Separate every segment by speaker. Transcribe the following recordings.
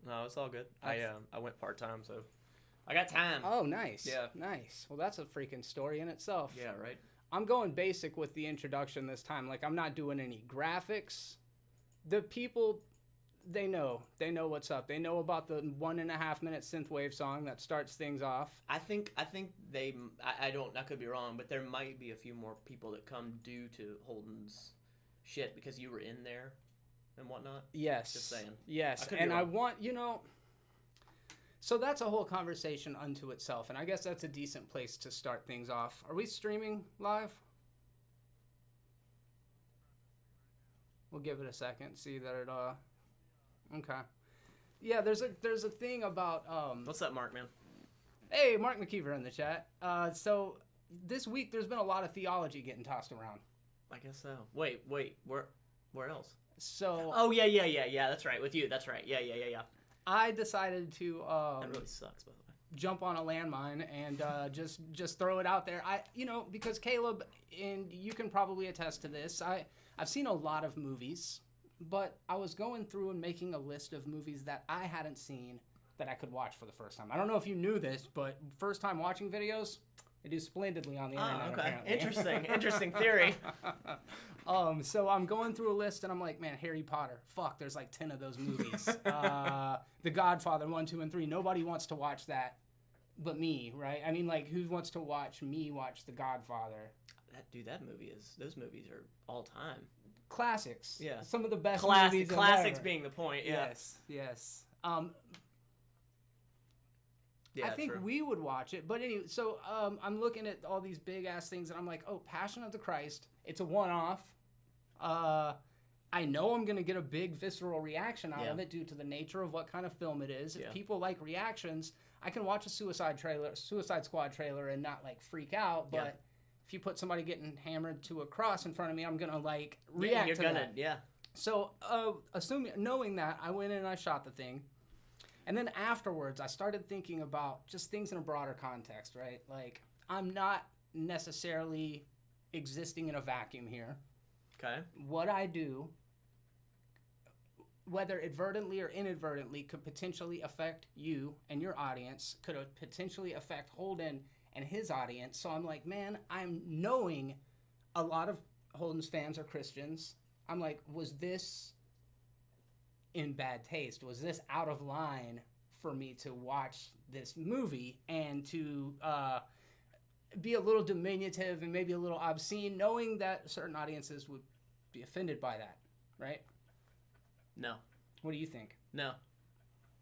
Speaker 1: No, it's all good. I went part-time, so I got time.
Speaker 2: Oh, nice.
Speaker 1: Yeah.
Speaker 2: Nice. Well, that's a freaking story in itself.
Speaker 1: Yeah, right.
Speaker 2: I'm going basic with the introduction this time. Like, I'm not doing any graphics. The people, they know what's up. They know about the 1.5 minute synthwave song that starts things off.
Speaker 1: I think I don't, I could be wrong, but there might be a few more people that come due to Holden's shit because you were in there and whatnot.
Speaker 2: Yes.
Speaker 1: Just saying.
Speaker 2: Yes. And I want, so that's a whole conversation unto itself, and I guess that's a decent place to start things off. Are we streaming live? We'll give it a second, see that it, okay. Yeah, there's a thing about,
Speaker 1: What's up, Mark, man?
Speaker 2: Hey, Mark McKeever in the chat. So this week there's been a lot of theology getting tossed around.
Speaker 1: I guess so. Wait, where else?
Speaker 2: So.
Speaker 1: Oh, yeah, that's right, with you, that's right, yeah.
Speaker 2: I decided to
Speaker 1: that really sucks, by the way.
Speaker 2: Jump on a landmine and just throw it out there. Because Caleb, and you can probably attest to this, I've seen a lot of movies, but I was going through and making a list of movies that I hadn't seen that I could watch for the first time. I don't know if you knew this, but first time watching videos, they do splendidly on the internet.
Speaker 1: Okay.
Speaker 2: Apparently.
Speaker 1: Interesting theory.
Speaker 2: So I'm going through a list and I'm like, man, Harry Potter. Fuck, there's like 10 of those movies. The Godfather 1, 2, and 3. Nobody wants to watch that but me, right? I mean, like, who wants to watch me watch The Godfather?
Speaker 1: Those movies are all time.
Speaker 2: Classics.
Speaker 1: Yeah.
Speaker 2: Some of the best
Speaker 1: movies. Classics
Speaker 2: ever.
Speaker 1: being the point, yeah.
Speaker 2: Yes.
Speaker 1: Yeah,
Speaker 2: I think
Speaker 1: true.
Speaker 2: we would watch it. But anyway, so I'm looking at all these big-ass things, and I'm like, oh, Passion of the Christ. It's a one-off. I know I'm going to get a big visceral reaction out of it due to the nature of what kind of film it is. If people like reactions, I can watch a Suicide Squad trailer and not, like, freak out. But if you put somebody getting hammered to a cross in front of me, I'm going to, like, react to that.
Speaker 1: Yeah.
Speaker 2: So, knowing that, I went in and I shot the thing. And then afterwards, I started thinking about just things in a broader context, right? Like, I'm not necessarily existing in a vacuum here.
Speaker 1: Okay.
Speaker 2: What I do, whether advertently or inadvertently, could potentially affect you and your audience, could potentially affect Holden and his audience. So I'm like, man, I'm knowing a lot of Holden's fans are Christians. I'm like, was this in bad taste? Was this out of line for me to watch this movie and to be a little diminutive and maybe a little obscene, knowing that certain audiences would be offended by that, right?
Speaker 1: No.
Speaker 2: What do you think?
Speaker 1: No.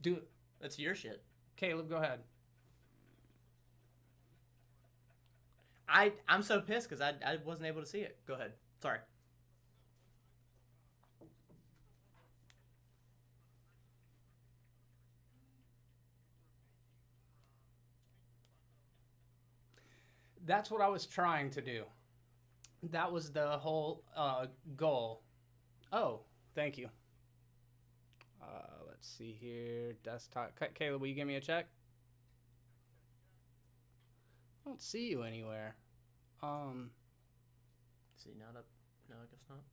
Speaker 2: Do it.
Speaker 1: That's your shit.
Speaker 2: Caleb, go ahead.
Speaker 1: I'm so pissed because I wasn't able to see it. Go ahead. Sorry.
Speaker 2: That's what I was trying to do. That was the whole goal. Oh, thank you. Let's see here. Desktop. Caleb, will you give me a check? I don't see you anywhere.
Speaker 1: Is he not up? No, I guess not.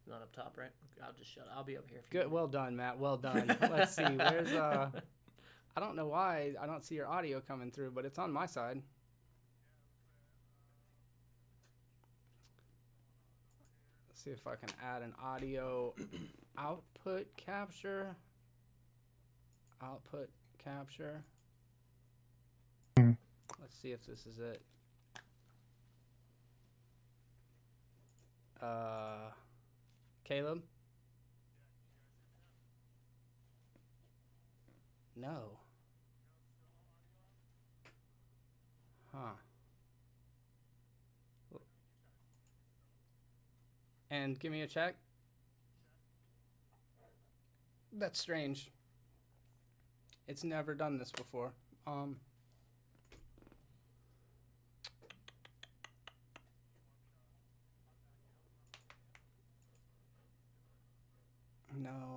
Speaker 1: Not up top, right? I'll just shut up. I'll be up here.
Speaker 2: Good. Well done, Matt. Well done. Let's see. Where's I don't know why I don't see your audio coming through, but it's on my side. Let's see if I can add an audio output capture. Output capture. Let's see if this is it. Caleb? No. Huh. And give me a check. That's strange. It's never done this before. No,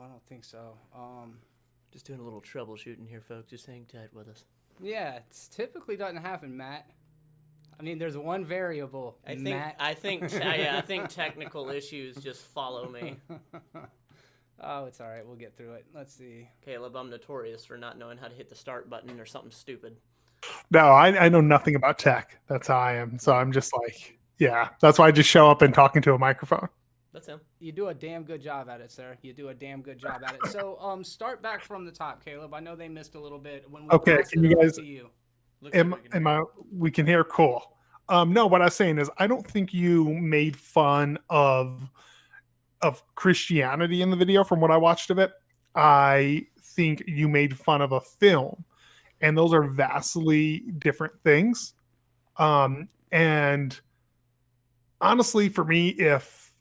Speaker 2: I don't think so.
Speaker 1: Just doing a little troubleshooting here, folks. Just hang tight with us.
Speaker 2: Yeah, it typically doesn't happen, Matt. I mean, there's one variable, Matt.
Speaker 1: I think technical issues just follow me.
Speaker 2: Oh, it's all right. We'll get through it. Let's see.
Speaker 1: Caleb, I'm notorious for not knowing how to hit the start button or something stupid.
Speaker 3: No, I know nothing about tech. That's how I am. So I'm just like, yeah. That's why I just show up and talking to a microphone.
Speaker 1: That's him.
Speaker 2: You do a damn good job at it, sir. You do a damn good job at it. So, start back from the top, Caleb. I know they missed a little bit when we
Speaker 3: Okay,
Speaker 2: passed
Speaker 3: can
Speaker 2: it
Speaker 3: you
Speaker 2: over
Speaker 3: guys-
Speaker 2: to you.
Speaker 3: We can hear? Cool. No, what I was saying is I don't think you made fun of Christianity in the video from what I watched of it. I think you made fun of a film, and those are vastly different things. And honestly, for me, if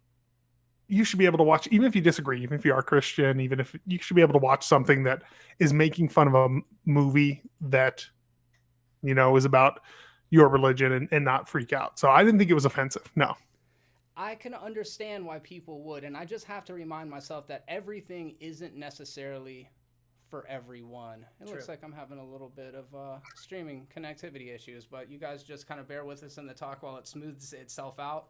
Speaker 3: you should be able to watch, even if you disagree, even if you are Christian, even if you should be able to watch something that is making fun of a movie that, you know, is about your religion and not freak out. So I didn't think it was offensive. No.
Speaker 2: I can understand why people would, and I just have to remind myself that everything isn't necessarily for everyone. It
Speaker 1: True.
Speaker 2: looks like I'm having a little bit of streaming connectivity issues, but you guys just kind of bear with us in the talk while it smooths itself out.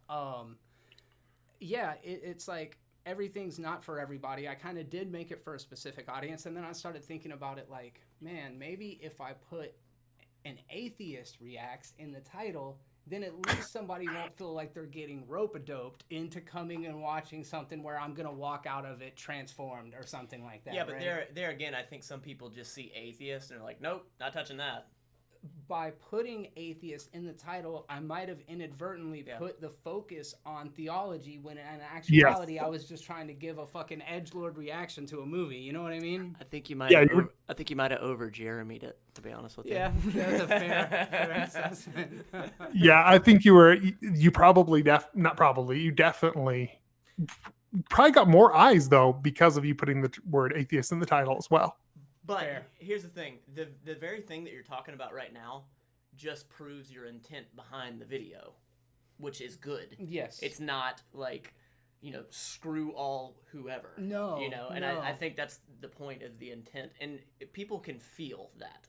Speaker 2: Yeah, it's like everything's not for everybody. I kind of did make it for a specific audience, and then I started thinking about it like, man, maybe if I put an atheist reacts in the title, then at least somebody won't feel like they're getting rope-a-doped into coming and watching something where I'm going to walk out of it transformed or something like that.
Speaker 1: Yeah, but
Speaker 2: right?
Speaker 1: there again, I think some people just see atheist and they're like, nope, not touching that.
Speaker 2: By putting atheist in the title, I might have inadvertently put the focus on theology when in actuality I was just trying to give a fucking edgelord reaction to a movie. You know what I mean?
Speaker 1: I think you might.
Speaker 3: Yeah,
Speaker 1: I think you might have over Jeremied it. To be honest with you.
Speaker 2: Yeah, that's a fair assessment.
Speaker 3: Yeah, I think you probably you definitely probably got more eyes though because of you putting the word atheist in the title as well.
Speaker 1: But
Speaker 2: Fair.
Speaker 1: here's the thing: the very thing that you're talking about right now just proves your intent behind the video, which is good.
Speaker 2: Yes.
Speaker 1: It's not like, you know, screw all whoever.
Speaker 2: No.
Speaker 1: You know, and
Speaker 2: no.
Speaker 1: I think that's the point of the intent, and people can feel that.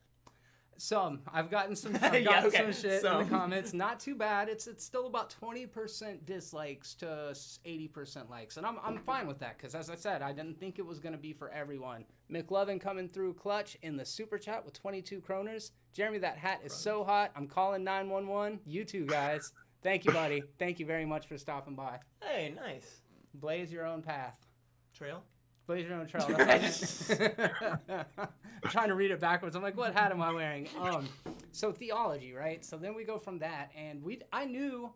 Speaker 2: I've gotten some
Speaker 1: Yeah, okay,
Speaker 2: some shit in
Speaker 1: some.
Speaker 2: the comments. Not too bad. It's still about 20% dislikes to 80% likes, and I'm fine with that because, as I said, I didn't think it was going to be for everyone. McLovin coming through clutch in the super chat with 22 kroners. Jeremy, that hat is so hot. I'm calling 911. You two guys. Thank you, buddy. Thank you very much for stopping by.
Speaker 1: Hey, nice.
Speaker 2: Blaze your own path.
Speaker 1: Trail.
Speaker 2: Blaze your own trail. That's I'm trying to read it backwards. I'm like, what hat am I wearing? So theology, right? So then we go from that, and I knew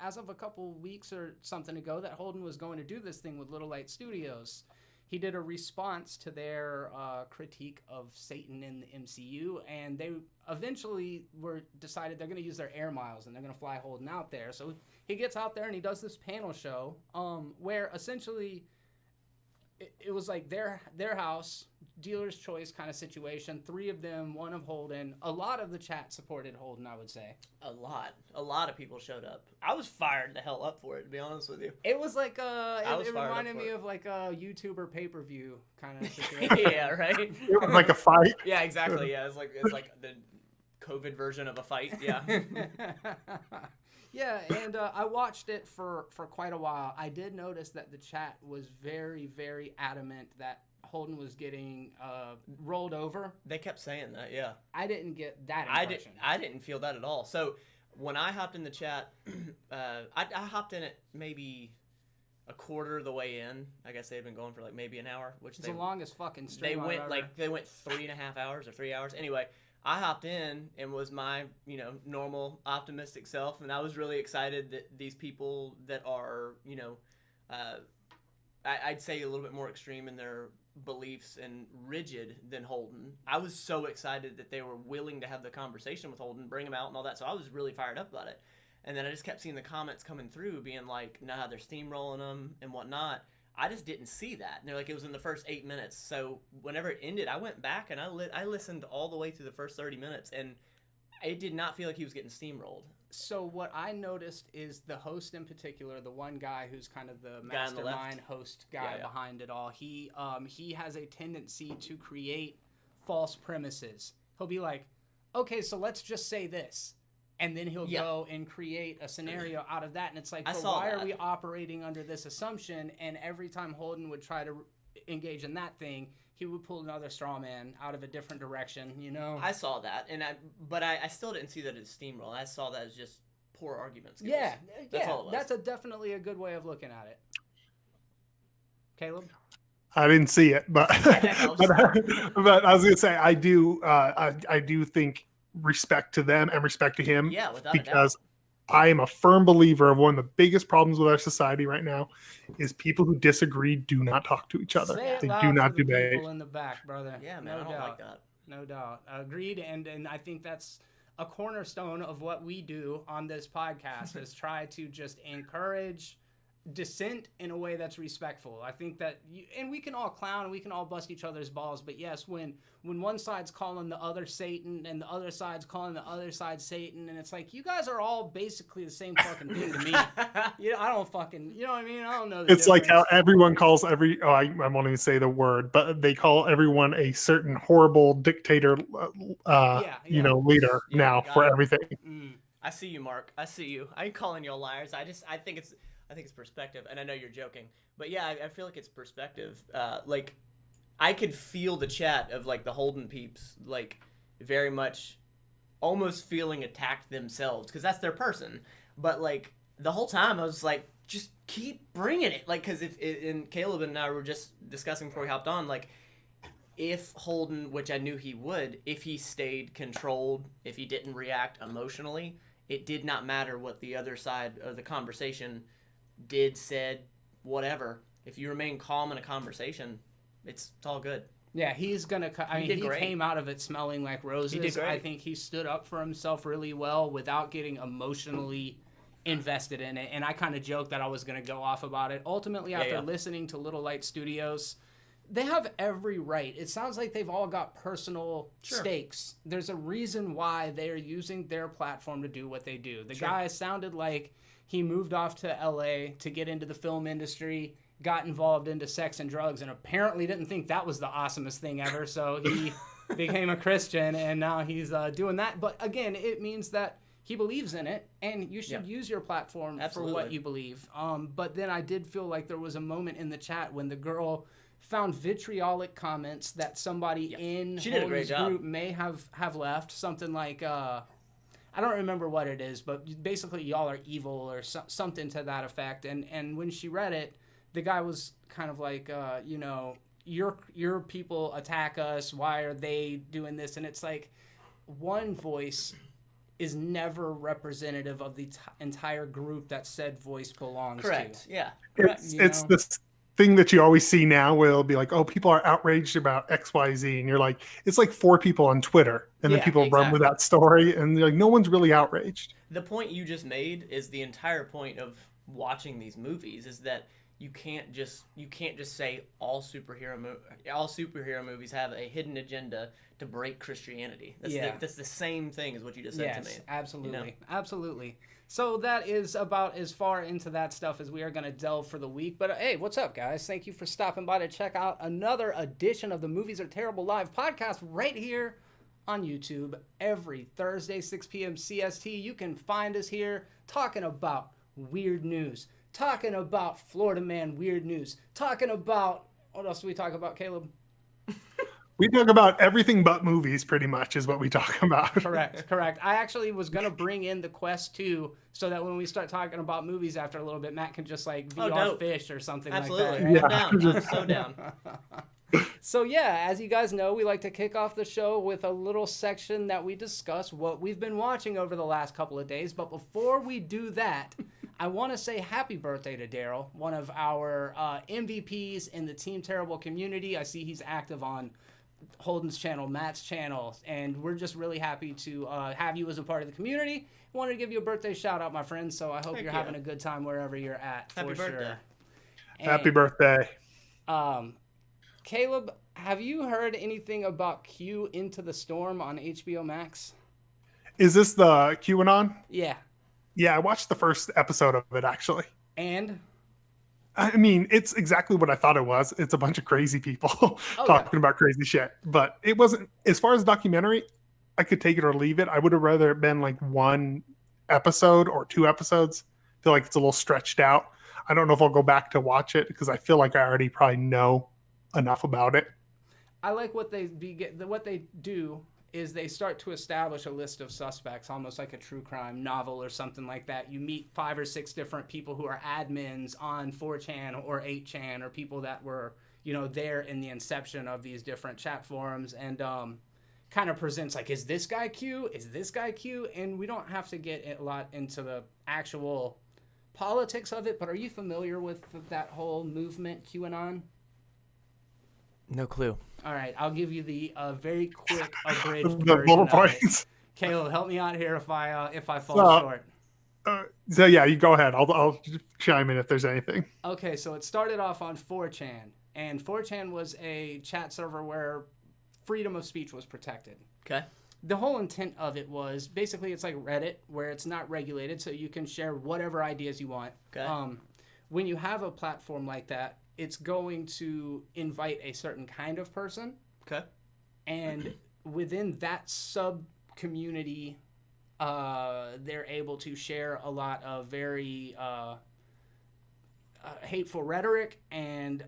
Speaker 2: as of a couple weeks or something ago that Holden was going to do this thing with Little Light Studios. He did a response to their critique of Satan in the MCU, and they eventually decided they're going to use their air miles and they're going to fly Holden out there. So he gets out there and he does this panel show where essentially it was like their house, dealer's choice kind of situation. 3 of them, 1 of Holden. A lot of the chat supported Holden, I would say.
Speaker 1: A lot of people showed up. I was fired the hell up for it, to be honest with you.
Speaker 2: It was like it
Speaker 1: fired
Speaker 2: reminded
Speaker 1: up for
Speaker 2: me
Speaker 1: it.
Speaker 2: of like a YouTuber pay-per-view kind of situation.
Speaker 1: Yeah, right.
Speaker 3: It was like a fight.
Speaker 1: Yeah, exactly. Yeah, it's like the COVID version of a fight. Yeah.
Speaker 2: Yeah, and I watched it for quite a while. I did notice that the chat was very, very adamant that Holden was getting rolled over.
Speaker 1: They kept saying that. Yeah.
Speaker 2: I didn't get that impression.
Speaker 1: I didn't feel that at all. So when I hopped in the chat, I hopped in it maybe a quarter of the way in. I guess they had been going for like maybe an hour, which
Speaker 2: It's the longest fucking stream
Speaker 1: they
Speaker 2: I've
Speaker 1: went
Speaker 2: ever-
Speaker 1: like they went 3.5 hours or 3 hours. Anyway, I hopped in and was my, you know, normal optimistic self, and I was really excited that these people that are, you know, I'd say a little bit more extreme in their beliefs and rigid than Holden. I was so excited that they were willing to have the conversation with Holden, bring him out and all that. So I was really fired up about it. And then I just kept seeing the comments coming through being like, nah, they're steamrolling them and whatnot. I just didn't see that. And they're like, it was in the first 8 minutes. So whenever it ended, I went back and I listened all the way through the first 30 minutes, and it did not feel like he was getting steamrolled.
Speaker 2: So what I noticed is the host in particular, the one guy who's kind of the
Speaker 1: Guy on the left?
Speaker 2: mastermind host guy
Speaker 1: Yeah.
Speaker 2: behind it all. He has a tendency to create false premises. He'll be like, okay, so let's just say this. And then he'll go and create a scenario out of that. And it's like, but why are we operating under this assumption? And every time Holden would try to engage in that thing, he would pull another straw man out of a different direction, you know?
Speaker 1: I saw that, but I still didn't see that as steamroll. I saw that as just poor argument skills.
Speaker 2: Yeah,
Speaker 1: That's all it was.
Speaker 2: That's definitely a good way of looking at it. Caleb?
Speaker 3: I didn't see it, but but I was gonna say I do think respect to them and respect to him,
Speaker 1: without
Speaker 3: because
Speaker 1: a doubt.
Speaker 3: I am a firm believer of one of the biggest problems with our society right now is people who disagree do not talk to each other.
Speaker 2: Say it
Speaker 3: They
Speaker 2: loud
Speaker 3: do not
Speaker 2: for the
Speaker 3: debate.
Speaker 2: people in the back, brother.
Speaker 1: Yeah, man,
Speaker 2: no
Speaker 1: I don't
Speaker 2: doubt.
Speaker 1: like that.
Speaker 2: No doubt. Agreed. And I think that's a cornerstone of what we do on this podcast is try to just encourage dissent in a way that's respectful. I think that and we can all clown, we can all bust each other's balls, but yes, when one side's calling the other Satan and the other side's calling the other side Satan, and it's like, you guys are all basically the same fucking thing to me. I don't fucking, you know what I mean? I don't know.
Speaker 3: It's like how everyone calls I won't even say the word, but they call everyone a certain horrible dictator, leader now for everything.
Speaker 1: I see you, Mark. I see you. I ain't calling you all liars. I think it's perspective, and I know you're joking, but yeah, I feel like it's perspective. Like, I could feel the chat of like the Holden peeps, like very much almost feeling attacked themselves because that's their person. But like the whole time, I was like, just keep bringing it. Like, because and Caleb and I were just discussing before we hopped on, like, if Holden, which I knew he would, if he stayed controlled, if he didn't react emotionally, it did not matter what the other side of the conversation did, said, whatever. If you remain calm in a conversation, it's all good.
Speaker 2: Yeah, he's gonna. He came out of it smelling like roses.
Speaker 1: He did great.
Speaker 2: I think he stood up for himself really well without getting emotionally invested in it. And I kind of joked that I was gonna go off about it. Ultimately, after listening to Little Light Studios, they have every right. It sounds like they've all got personal stakes. There's a reason why they are using their platform to do what they do. The guy sounded like he moved off to LA to get into the film industry, got involved into sex and drugs, and apparently didn't think that was the awesomest thing ever. So he became a Christian, and now he's doing that. But again, it means that he believes in it, and you should use your platform for what you believe. But then I did feel like there was a moment in the chat when the girl found vitriolic comments that somebody in Holden's group may have left. Something like, I don't remember what it is, but basically y'all are evil or something to that effect. And when she read it, the guy was kind of like, your people attack us. Why are they doing this? And it's like, one voice is never representative of the entire group that said voice belongs to.
Speaker 1: Correct. Yeah.
Speaker 3: It's this thing that you always see now where it'll be like, oh, people are outraged about XYZ. And you're like, it's like 4 people on Twitter. And then people run with that story. And they're like, no one's really outraged.
Speaker 1: The point you just made is the entire point of watching these movies, is that you can't just say all superhero movies have a hidden agenda to break Christianity. That's the same thing as what you just said to me.
Speaker 2: Absolutely. Absolutely. So that is about as far into that stuff as we are going to delve for the week. But hey, what's up, guys? Thank you for stopping by to check out another edition of the Movies Are Terrible Live podcast right here on YouTube every Thursday, 6 p.m. CST. You can find us here talking about weird news, talking about Florida Man weird news, talking about, what else do we talk about, Caleb?
Speaker 3: We talk about everything but movies, pretty much, is what we talk about.
Speaker 2: Correct. I actually was going to bring in the Quest 2 so that when we start talking about movies after a little bit, Matt can just like VR fish or something like that.
Speaker 1: Absolutely. I'm down. I'm so down.
Speaker 2: So yeah, as you guys know, we like to kick off the show with a little section that we discuss what we've been watching over the last couple of days. But before we do that, I want to say happy birthday to Daryl, one of our MVPs in the Team Terrible community. I see he's active on Holden's channel, Matt's channel, and we're just really happy to have you as a part of the community. Wanted to give you a birthday shout out, my friend, so I hope you're having a good time wherever you're at.
Speaker 1: Happy birthday.
Speaker 2: And,
Speaker 3: happy birthday.
Speaker 2: Caleb, have you heard anything about Q Into the Storm on HBO Max?
Speaker 3: Is this the QAnon?
Speaker 2: Yeah.
Speaker 3: Yeah, I watched the first episode of it, actually.
Speaker 2: And?
Speaker 3: I mean, it's exactly what I thought it was. It's a bunch of crazy people talking about crazy shit. But it wasn't, as far as documentary, I could take it or leave it. I would have rather it been like 1 episode or 2 episodes. I feel like it's a little stretched out. I don't know if I'll go back to watch it because I feel like I already probably know enough about it.
Speaker 2: I like what they do is they start to establish a list of suspects, almost like a true crime novel or something like that. You meet 5 or 6 different people who are admins on 4chan or 8chan, or people that were, there in the inception of these different chat forums, and kind of presents like, is this guy Q? Is this guy Q? And we don't have to get a lot into the actual politics of it, but are you familiar with that whole movement, QAnon?
Speaker 1: No clue.
Speaker 2: All right, I'll give you the very quick abridged
Speaker 3: The
Speaker 2: version
Speaker 3: bullet
Speaker 2: of it.
Speaker 3: points.
Speaker 2: Caleb, help me out here if I fall short.
Speaker 3: So yeah, you go ahead. I'll chime in if there's anything.
Speaker 2: Okay, so it started off on 4chan, and 4chan was a chat server where freedom of speech was protected.
Speaker 1: Okay.
Speaker 2: The whole intent of it was basically it's like Reddit, where it's not regulated, so you can share whatever ideas you want.
Speaker 1: Okay.
Speaker 2: When you have a platform like that, it's going to invite a certain kind of person.
Speaker 1: Okay.
Speaker 2: And within that sub-community, they're able to share a lot of very hateful rhetoric, and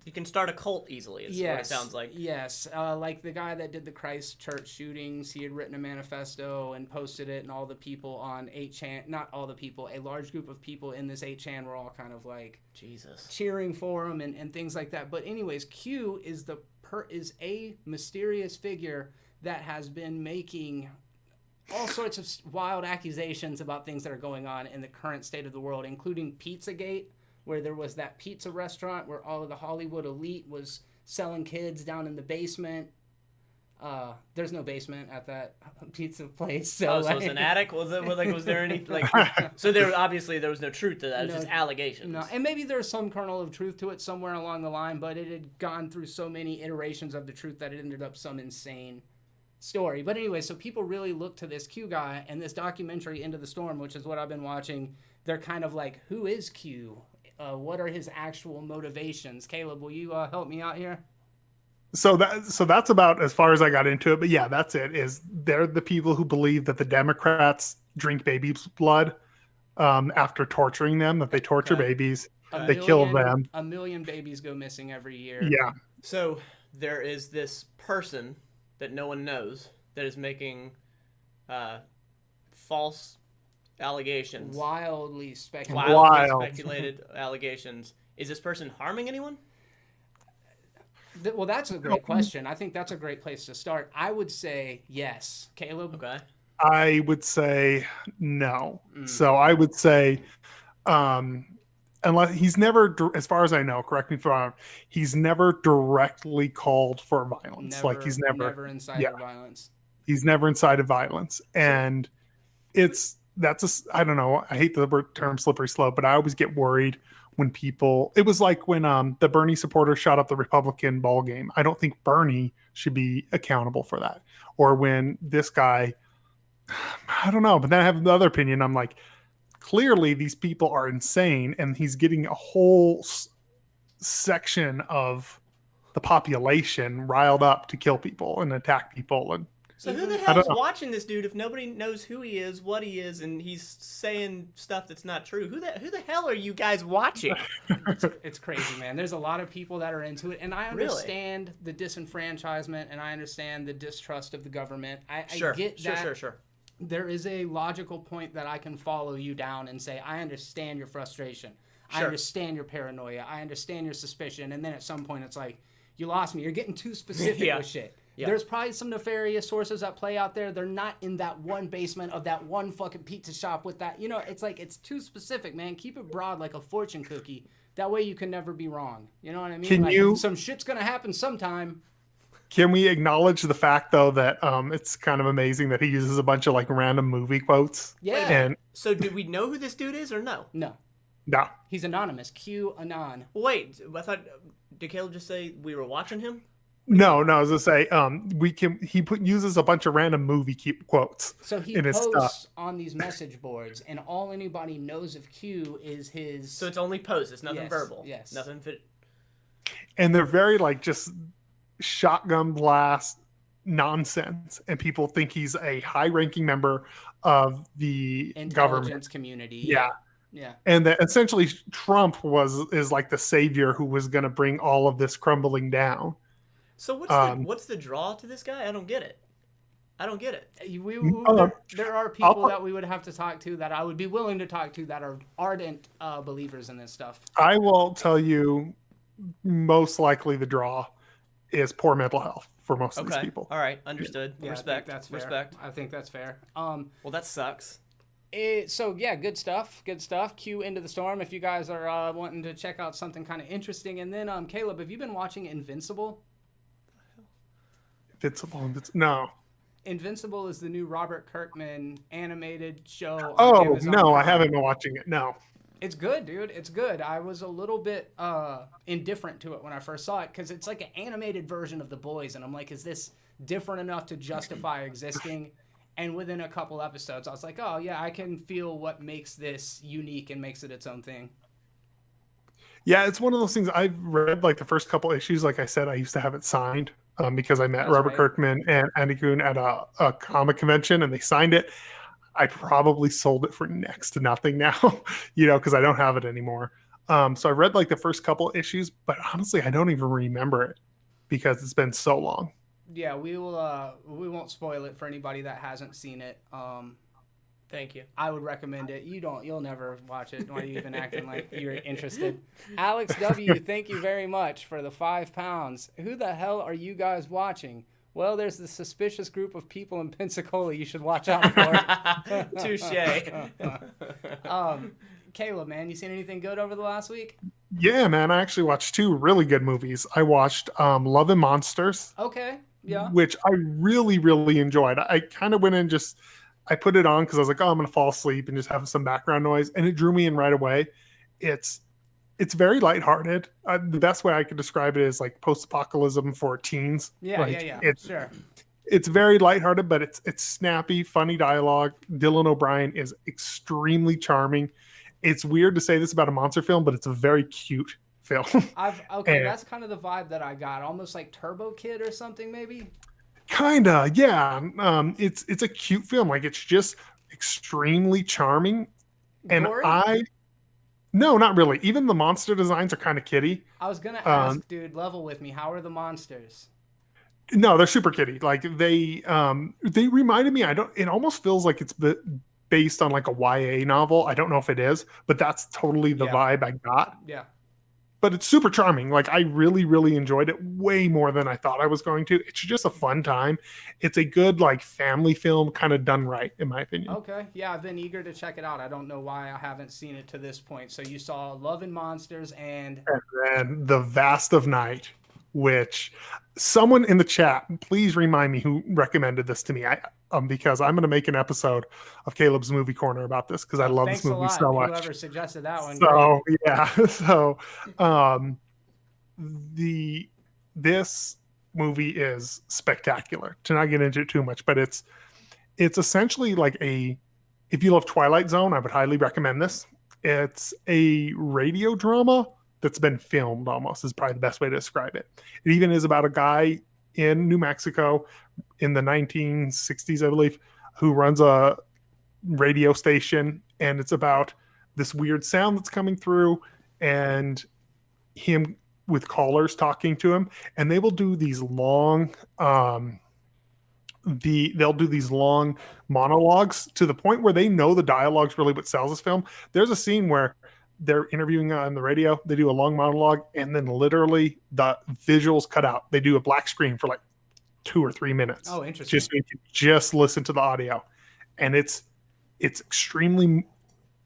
Speaker 1: you can start a cult easily, is what it sounds like.
Speaker 2: Yes. Like the guy that did the Christchurch shootings, he had written a manifesto and posted it, and all the people on 8chan, not all the people, a large group of people in this 8chan were all kind of like
Speaker 1: Jesus
Speaker 2: cheering for him and things like that. But anyways, Q is is a mysterious figure that has been making all sorts of wild accusations about things that are going on in the current state of the world, including Pizzagate, where there was that pizza restaurant where all of the Hollywood elite was selling kids down in the basement. There's no basement at that pizza place. So,
Speaker 1: so it's an attic? Was there any, so there was no truth to that. It was just allegations.
Speaker 2: No, and maybe there's some kernel of truth to it somewhere along the line, but it had gone through so many iterations of the truth that it ended up some insane story. But anyway, so people really look to this Q guy, and this documentary Into the Storm, which is what I've been watching. They're kind of like, who is Q? What are his actual motivations? Caleb, will you help me out here?
Speaker 3: So that's about as far as I got into it. But yeah, that's it. Is they're the people who believe that the Democrats drink babies' blood after torturing them, that they torture babies, they kill them.
Speaker 2: 1 million babies go missing every year.
Speaker 3: Yeah.
Speaker 1: So there is this person that no one knows that is making false allegations.
Speaker 2: Wildly
Speaker 1: speculated allegations. Is this person harming anyone?
Speaker 2: Well, that's a great question. I think that's a great place to start. I would say yes. Caleb?
Speaker 1: Okay.
Speaker 3: I would say no. So I would say, unless he's never, as far as I know, correct me if I'm wrong, he's never directly called for violence. He's never
Speaker 2: incited violence.
Speaker 3: He's never incited violence. And I don't know. I hate the term slippery slope, but I always get worried when it was like when the Bernie supporters shot up the Republican ball game. I don't think Bernie should be accountable for that. Or when this guy, I don't know, but then I have the other opinion. I'm like, clearly these people are insane, and he's getting a whole section of the population riled up to kill people and attack people. And
Speaker 1: so who the hell's watching this dude if nobody knows who he is, what he is, and he's saying stuff that's not true? Who the hell are you guys watching?
Speaker 2: It's crazy, man. There's a lot of people that are into it, and I understand the disenfranchisement, and I understand the distrust of the government. I get that.
Speaker 1: Sure.
Speaker 2: There is a logical point that I can follow you down and say, I understand your frustration. Sure. I understand your paranoia. I understand your suspicion. And then at some point it's like, you lost me. You're getting too specific with shit. Yeah. There's probably some nefarious sources at play out there. They're not in that one basement of that one fucking pizza shop with that. It's like, it's too specific, man. Keep it broad like a fortune cookie. That way you can never be wrong. You know what I mean? Some shit's going to happen sometime.
Speaker 3: Can we acknowledge the fact, though, that it's kind of amazing that he uses a bunch of random movie quotes?
Speaker 2: Yeah.
Speaker 3: And
Speaker 1: so do we know who this dude is or no?
Speaker 2: No.
Speaker 3: No.
Speaker 2: He's anonymous. Q Anon.
Speaker 1: Wait, I thought, did Caleb just say we were watching him?
Speaker 3: No, I was gonna say he uses a bunch of random movie quotes.
Speaker 2: So he posts on these message boards, and all anybody knows of Q is his.
Speaker 1: So it's only posts. It's nothing verbal.
Speaker 2: Yes.
Speaker 1: Nothing.
Speaker 3: And they're very just shotgun blast nonsense, and people think he's a high-ranking member of the
Speaker 2: intelligence
Speaker 3: government
Speaker 2: community.
Speaker 3: Yeah.
Speaker 2: Yeah.
Speaker 3: And that essentially Trump is like the savior who was going to bring all of this crumbling down.
Speaker 1: So what's the draw to this guy? I don't get it. I don't get it.
Speaker 2: There are
Speaker 3: I'll,
Speaker 2: people that we would have to talk to that I would be willing to talk to that are ardent believers in this stuff.
Speaker 3: I will tell you, most likely the draw is poor mental health for most of these people.
Speaker 1: All right. Understood.
Speaker 2: Yeah,
Speaker 1: Respect.
Speaker 2: I think that's fair.
Speaker 1: Respect.
Speaker 2: I think that's fair.
Speaker 1: Well, that sucks.
Speaker 2: So yeah, good stuff. Good stuff. Cue Into the Storm if you guys are wanting to check out something kind of interesting. And then Caleb, have you been watching Invincible?
Speaker 3: No.
Speaker 2: Invincible is the new Robert Kirkman animated show.
Speaker 3: Oh,
Speaker 2: Amazon
Speaker 3: no,
Speaker 2: Prime.
Speaker 3: I haven't been watching it. No.
Speaker 2: It's good, dude. It's good. I was a little bit indifferent to it when I first saw it because it's like an animated version of The Boys, and I'm like, is this different enough to justify existing? And within a couple episodes, I was like, oh yeah, I can feel what makes this unique and makes it its own thing.
Speaker 3: Yeah, it's one of those things. I've read like the first couple issues. Like I said, I used to have it signed because I met Robert Kirkman and Andy Kuhn at a comic convention, and they signed it. I probably sold it for next to nothing now, because I don't have it anymore. So I read like the first couple issues, but honestly, I don't even remember it because it's been so long.
Speaker 2: Yeah, we won't spoil it for anybody that hasn't seen it.
Speaker 1: Thank you.
Speaker 2: I would recommend it. You'll never watch it. Why are you even acting like you're interested? Alex W., thank you very much for the £5. Who the hell are you guys watching? Well, there's the suspicious group of people in Pensacola you should watch out for.
Speaker 1: Touche.
Speaker 2: Caleb, man, you seen anything good over the last week?
Speaker 3: Yeah, man, I actually watched 2 really good movies. I watched Love and Monsters.
Speaker 2: Okay, yeah.
Speaker 3: Which I really, really enjoyed. I kind of went in I put it on because I was like, oh, I'm going to fall asleep and just have some background noise. And it drew me in right away. It's very lighthearted. The best way I could describe it is like post-apocalypse for teens.
Speaker 2: Yeah. Sure.
Speaker 3: It's very lighthearted, but it's snappy, funny dialogue. Dylan O'Brien is extremely charming. It's weird to say this about a monster film, but it's a very cute film.
Speaker 2: That's kind of the vibe that I got. Almost like Turbo Kid or something, maybe.
Speaker 3: Kinda, yeah. It's a cute film. Like it's just extremely charming. And
Speaker 2: Gory?
Speaker 3: No, not really. Even the monster designs are kind of kiddie.
Speaker 2: I was gonna ask, dude, level with me. How are the monsters?
Speaker 3: No, they're super kiddie. Like they reminded me. It almost feels like it's based on like a YA novel. I don't know if it is, but that's totally the vibe I got.
Speaker 2: Yeah.
Speaker 3: But it's super charming. Like I really, really enjoyed it way more than I thought I was going to. It's just a fun time. It's a good like family film, kind of done right, in my opinion.
Speaker 2: Okay, yeah, I've been eager to check it out. I don't know why I haven't seen it to this point. So you saw Love and Monsters and
Speaker 3: then The Vast of Night, which someone in the chat, please remind me who recommended this to me. Because I'm going to make an episode of Caleb's Movie Corner about this because I love this movie so much.
Speaker 2: Whoever suggested that one.
Speaker 3: So yeah, this movie is spectacular. To not get into it too much, but it's essentially like if you love Twilight Zone, I would highly recommend this. It's a radio drama that's been filmed almost is probably the best way to describe it. It even is about a guy in New Mexico in the 1960s, I believe, who runs a radio station, and it's about this weird sound that's coming through and him with callers talking to him, and they will do these long they'll do these long monologues to the point where they know the dialogue's really what sells this film. There's a scene where they're interviewing on the radio, they do a long monologue, and then literally the visuals cut out. They do a black screen for like 2 or 3 minutes.
Speaker 2: Oh, interesting.
Speaker 3: Just so you can just listen to the audio. And it's extremely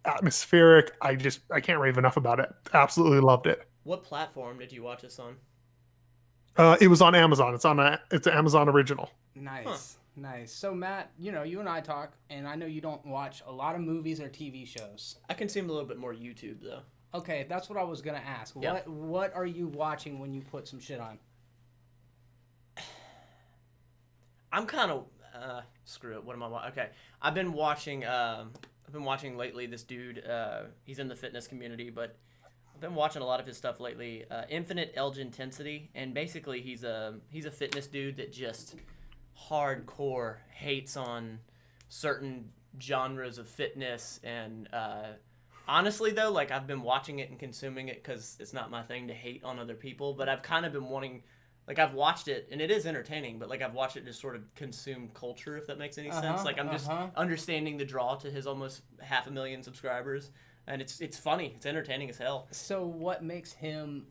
Speaker 3: atmospheric. I can't rave enough about it. Absolutely loved it.
Speaker 1: What platform did you watch this on?
Speaker 3: It was on Amazon. It's an Amazon original.
Speaker 2: Nice. Huh. Nice. So Matt, you and I talk, and I know you don't watch a lot of movies or TV shows.
Speaker 1: I consume a little bit more YouTube though.
Speaker 2: Okay, that's what I was gonna ask. Yep. What are you watching when you put some shit on?
Speaker 1: I'm kind of screw it. What am I watching? Okay, I've been watching lately. This dude, he's in the fitness community, but I've been watching a lot of his stuff lately. Infinite Edge Intensity, and basically he's a fitness dude that just hardcore hates on certain genres of fitness and honestly though, like I've been watching it and consuming it because it's not my thing to hate on other people, but I've kind of been wanting, like I've watched it and it is entertaining, but like I've watched it just sort of consume culture, if that makes any sense. Like I'm just understanding the draw to his almost 500,000 subscribers, and it's funny, it's entertaining as hell.
Speaker 2: So what makes him,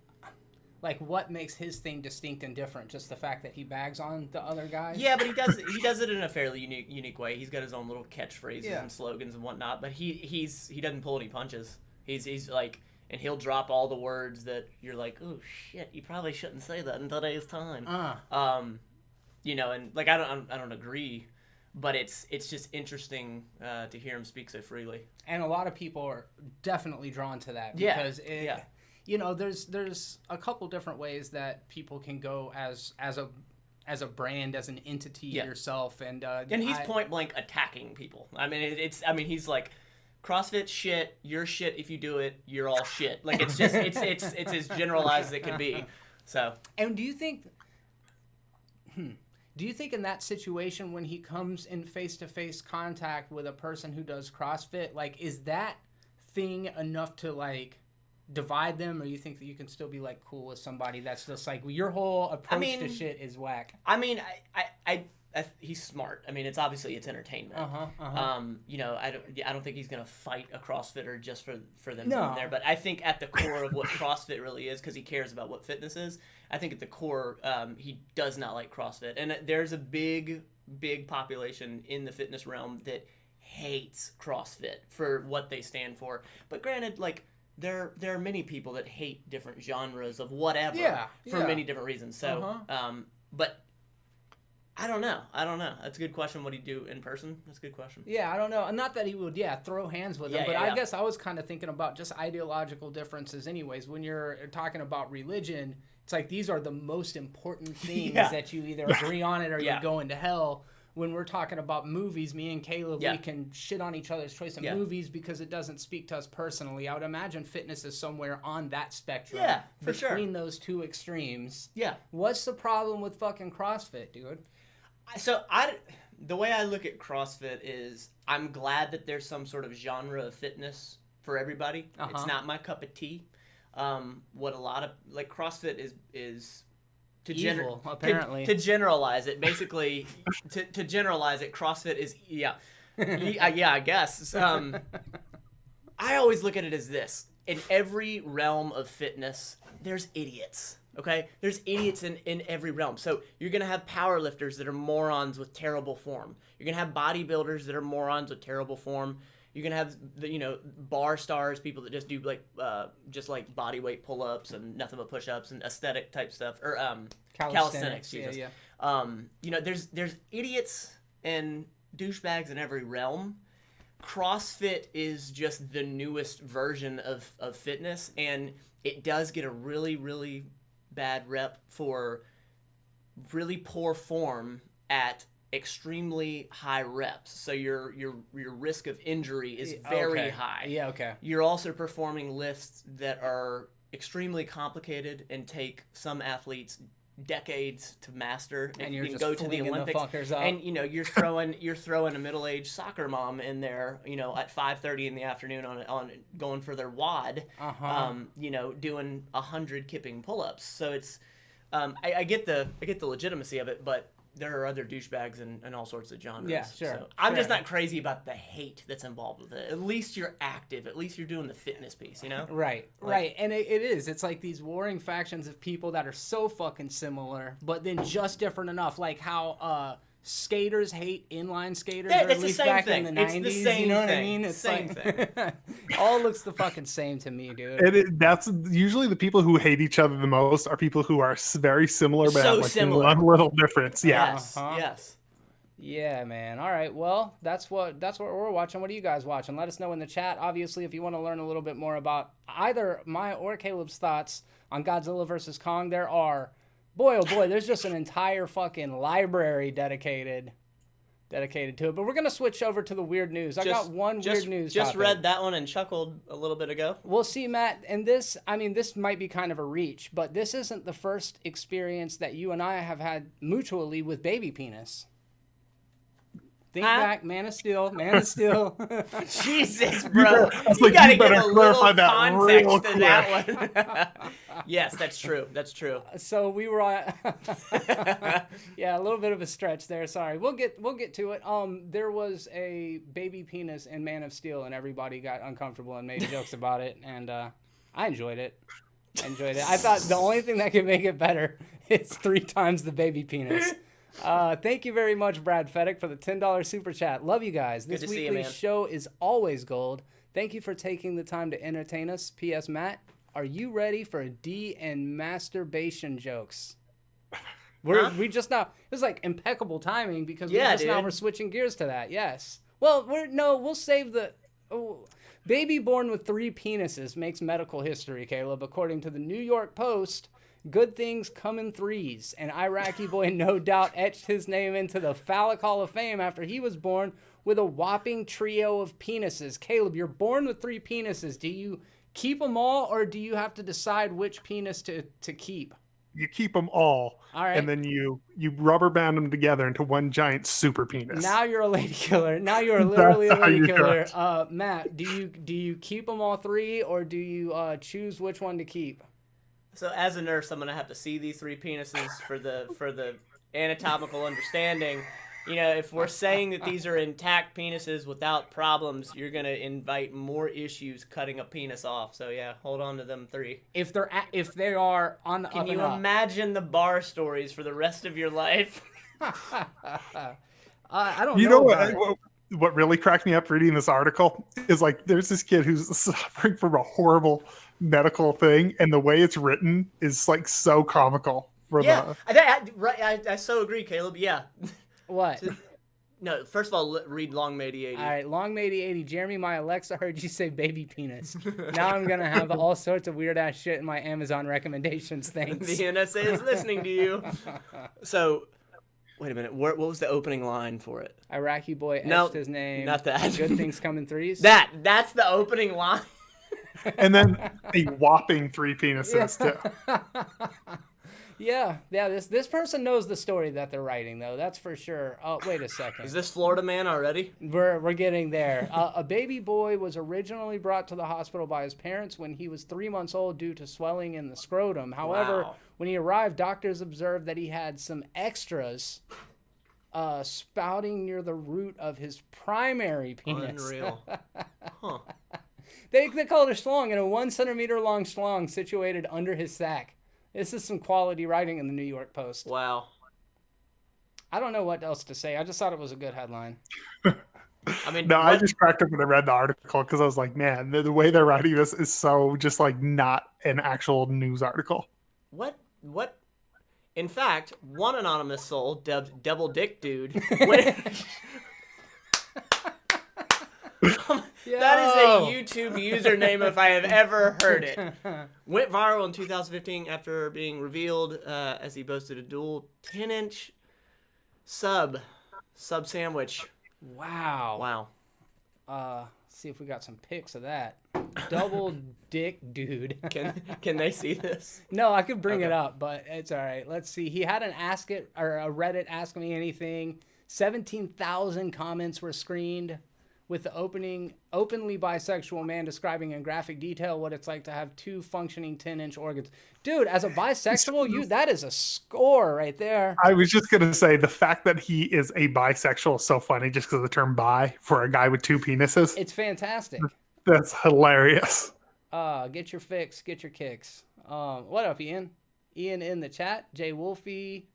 Speaker 2: like, what makes his thing distinct and different? Just the fact that he bags on the other guys?
Speaker 1: Yeah, but he does it in a fairly unique way. He's got his own little catchphrases and slogans and whatnot, but he doesn't pull any punches. He's like, and he'll drop all the words that you're like, oh shit, you probably shouldn't say that in today's time. You know, and like I don't agree, but it's just interesting to hear him speak so freely. And
Speaker 2: a lot of people are definitely drawn to that because you know, there's a couple different ways that people can go as a brand, as an entity yourself, and
Speaker 1: he's point blank attacking people. I mean, he's like, CrossFit shit, you're shit if you do it, you're all shit. Like it's just it's as generalized as it can be. So,
Speaker 2: and do you think in that situation when he comes in face-to-face contact with a person who does CrossFit, like, is that thing enough to like divide them, or you think that you can still be like cool with somebody that's just like, well, your whole approach to shit is whack?
Speaker 1: I mean, I he's smart. I mean, it's entertainment. You know, I don't think he's gonna fight a CrossFitter just for them being there. But I think at the core of what CrossFit really is, because he cares about what fitness is, I think at the core, he does not like CrossFit, and there's a big population in the fitness realm that hates CrossFit for what they stand for. But granted, like, there are many people that hate different genres of whatever for many different reasons. So, but I don't know. That's a good question. What do you do in person? That's a good question.
Speaker 2: Yeah, I don't know. Not that he would, throw hands with him, but I guess I was kind of thinking about just ideological differences anyways. When you're talking about religion, it's like these are the most important things that you either agree on it or you're going to hell. When we're talking about movies, me and Caleb, we can shit on each other's choice of movies because it doesn't speak to us personally. I would imagine fitness is somewhere on that spectrum.
Speaker 1: Yeah, for sure.
Speaker 2: Between those two extremes.
Speaker 1: Yeah.
Speaker 2: What's the problem with fucking CrossFit, dude?
Speaker 1: So the way I look at CrossFit is I'm glad that there's some sort of genre of fitness for everybody. It's not my cup of tea. What a lot of, like, CrossFit is
Speaker 2: evil, apparently.
Speaker 1: To generalize it, basically, to generalize it, CrossFit is I guess. I always look at it as this: in every realm of fitness, there's idiots. Okay, there's idiots in every realm. So you're gonna have powerlifters that are morons with terrible form. You're gonna have bodybuilders that are morons with terrible form. You're gonna have bar stars, people that just do just body weight pull-ups and nothing but push-ups and aesthetic type stuff, or calisthenics. There's idiots and douchebags in every realm. CrossFit is just the newest version of fitness, and it does get a really, really bad rep for really poor form at extremely high reps. So your risk of injury is very high.
Speaker 2: Yeah, okay.
Speaker 1: You're also performing lifts that are extremely complicated and take some athletes decades to master
Speaker 2: and you're just
Speaker 1: go to the Olympics. And you're throwing a middle-aged soccer mom in there, at 5:30 in the afternoon on going for their WOD, doing 100 kipping pull-ups. So it's I get the legitimacy of it, but there are other douchebags in all sorts of genres.
Speaker 2: Yeah, sure.
Speaker 1: So I'm just not crazy about the hate that's involved with it. At least you're active. At least you're doing the fitness piece,
Speaker 2: Right, right. And it is. It's like these warring factions of people that are so fucking similar, but then just different enough. Like how skaters hate inline skaters, or at least back in the 90s.
Speaker 1: It's the same
Speaker 2: you know
Speaker 1: thing.
Speaker 2: What I mean? It's
Speaker 1: same thing.
Speaker 2: All looks the fucking same to me, dude.
Speaker 3: That's usually the people who hate each other the most are people who are very similar, but
Speaker 1: so
Speaker 3: have
Speaker 1: similar.
Speaker 3: One little difference. Yeah.
Speaker 1: Yes. Yes.
Speaker 2: Yeah, man. All right. Well, that's what we're watching. What are you guys watching? Let us know in the chat. Obviously, if you want to learn a little bit more about either my or Caleb's thoughts on Godzilla vs. Kong, there are, boy, oh boy, there's just an entire fucking library dedicated to it. But we're gonna switch over to the weird news. I got one weird news.
Speaker 1: Just
Speaker 2: topic.
Speaker 1: read that one and chuckled a little bit ago.
Speaker 2: We'll see, Matt. And this might be kind of a reach, but this isn't the first experience that you and I have had mutually with baby penis. Think back, Man of Steel, Man of Steel.
Speaker 1: Jesus, bro.
Speaker 3: That's
Speaker 1: You
Speaker 3: like,
Speaker 1: gotta
Speaker 3: you
Speaker 1: give
Speaker 3: better
Speaker 1: a little
Speaker 3: clarify that real
Speaker 1: context to that one. Yes, that's true. That's true.
Speaker 2: So we were yeah, a little bit of a stretch there. Sorry. We'll get to it. There was a baby penis in Man of Steel, and everybody got uncomfortable and made jokes about it, and I enjoyed it. I thought the only thing that could make it better is 3 times the baby penis. Thank you very much, Brad Fedek, for the $10 super chat. Love you guys. This weekly show is always gold. Thank you for taking the time to entertain us. P.S. Matt, are you ready for D and masturbation jokes? We just now. It was like impeccable timing because now we're switching gears to that. Yes. Well, we'll save the. Baby born with 3 penises makes medical history, Caleb, according to the New York Post. Good things come in threes, and Iraqi boy no doubt etched his name into the Phallic Hall of Fame after he was born with a whopping trio of penises. Caleb, you're born with 3 penises. Do you keep them all, or do you have to decide which penis to keep?
Speaker 3: You keep them all, and then you rubber band them together into one giant super penis.
Speaker 2: Now you're a lady killer. Now you're literally a lady killer. Matt, do you keep them all 3, or do you choose which one to keep?
Speaker 1: So as a nurse, I'm gonna have to see these 3 penises for the anatomical understanding. You know, if we're saying that these are intact penises without problems, you're gonna invite more issues cutting a penis off. So yeah, hold on to them 3.
Speaker 2: If they are on the
Speaker 1: Can you imagine the bar stories for the rest of your life?
Speaker 2: I don't know.
Speaker 3: What really cracked me up reading this article is like there's this kid who's suffering from a horrible medical thing, and the way it's written is like so comical.
Speaker 1: I so agree, Caleb. Yeah.
Speaker 2: What?
Speaker 1: No, first of all, read Long May 80.
Speaker 2: All right, Long May 80. Jeremy, my Alexa heard you say baby penis. Now I'm going to have all sorts of weird-ass shit in my Amazon recommendations. Thanks.
Speaker 1: The NSA is listening to you. So, wait a minute. What was the opening line for it?
Speaker 2: Iraqi boy etched his name.
Speaker 1: Not that.
Speaker 2: Good things come in threes.
Speaker 1: That's the opening line.
Speaker 3: And then a whopping 3 penises, too.
Speaker 2: Yeah. This person knows the story that they're writing, though. That's for sure. Oh, wait a second.
Speaker 1: Is this Florida man already?
Speaker 2: We're getting there. A baby boy was originally brought to the hospital by his parents when he was 3 months old due to swelling in the scrotum. However, when he arrived, doctors observed that he had some extras spouting near the root of his primary penis.
Speaker 1: Unreal. Huh.
Speaker 2: They call it a schlong, and a 1 centimeter long schlong situated under his sack. This is some quality writing in the New York Post.
Speaker 1: Wow.
Speaker 2: I don't know what else to say. I just thought it was a good headline.
Speaker 1: I mean,
Speaker 3: I just cracked up when I read the article because I was like, man, the way they're writing this is so just like not an actual news article.
Speaker 1: What? In fact, one anonymous soul dubbed Double Dick Dude. That is a YouTube username if I have ever heard it. Went viral in 2015 after being revealed as he boasted a dual 10-inch sub sandwich.
Speaker 2: Wow. See if we got some pics of that. Double Dick Dude.
Speaker 1: Can they see this?
Speaker 2: No, I could bring it up, but it's all right. Let's see. He had a Reddit Ask Me Anything. 17,000 comments were screened, with the openly bisexual man describing in graphic detail what it's like to have 2 functioning 10-inch organs. Dude, as a bisexual, that is a score right there.
Speaker 3: I was just going to say the fact that he is a bisexual is so funny just because of the term bi for a guy with 2 penises.
Speaker 2: It's fantastic.
Speaker 3: That's hilarious.
Speaker 2: Get your fix, get your kicks. What up, Ian? Ian in the chat. Jay Wolfie.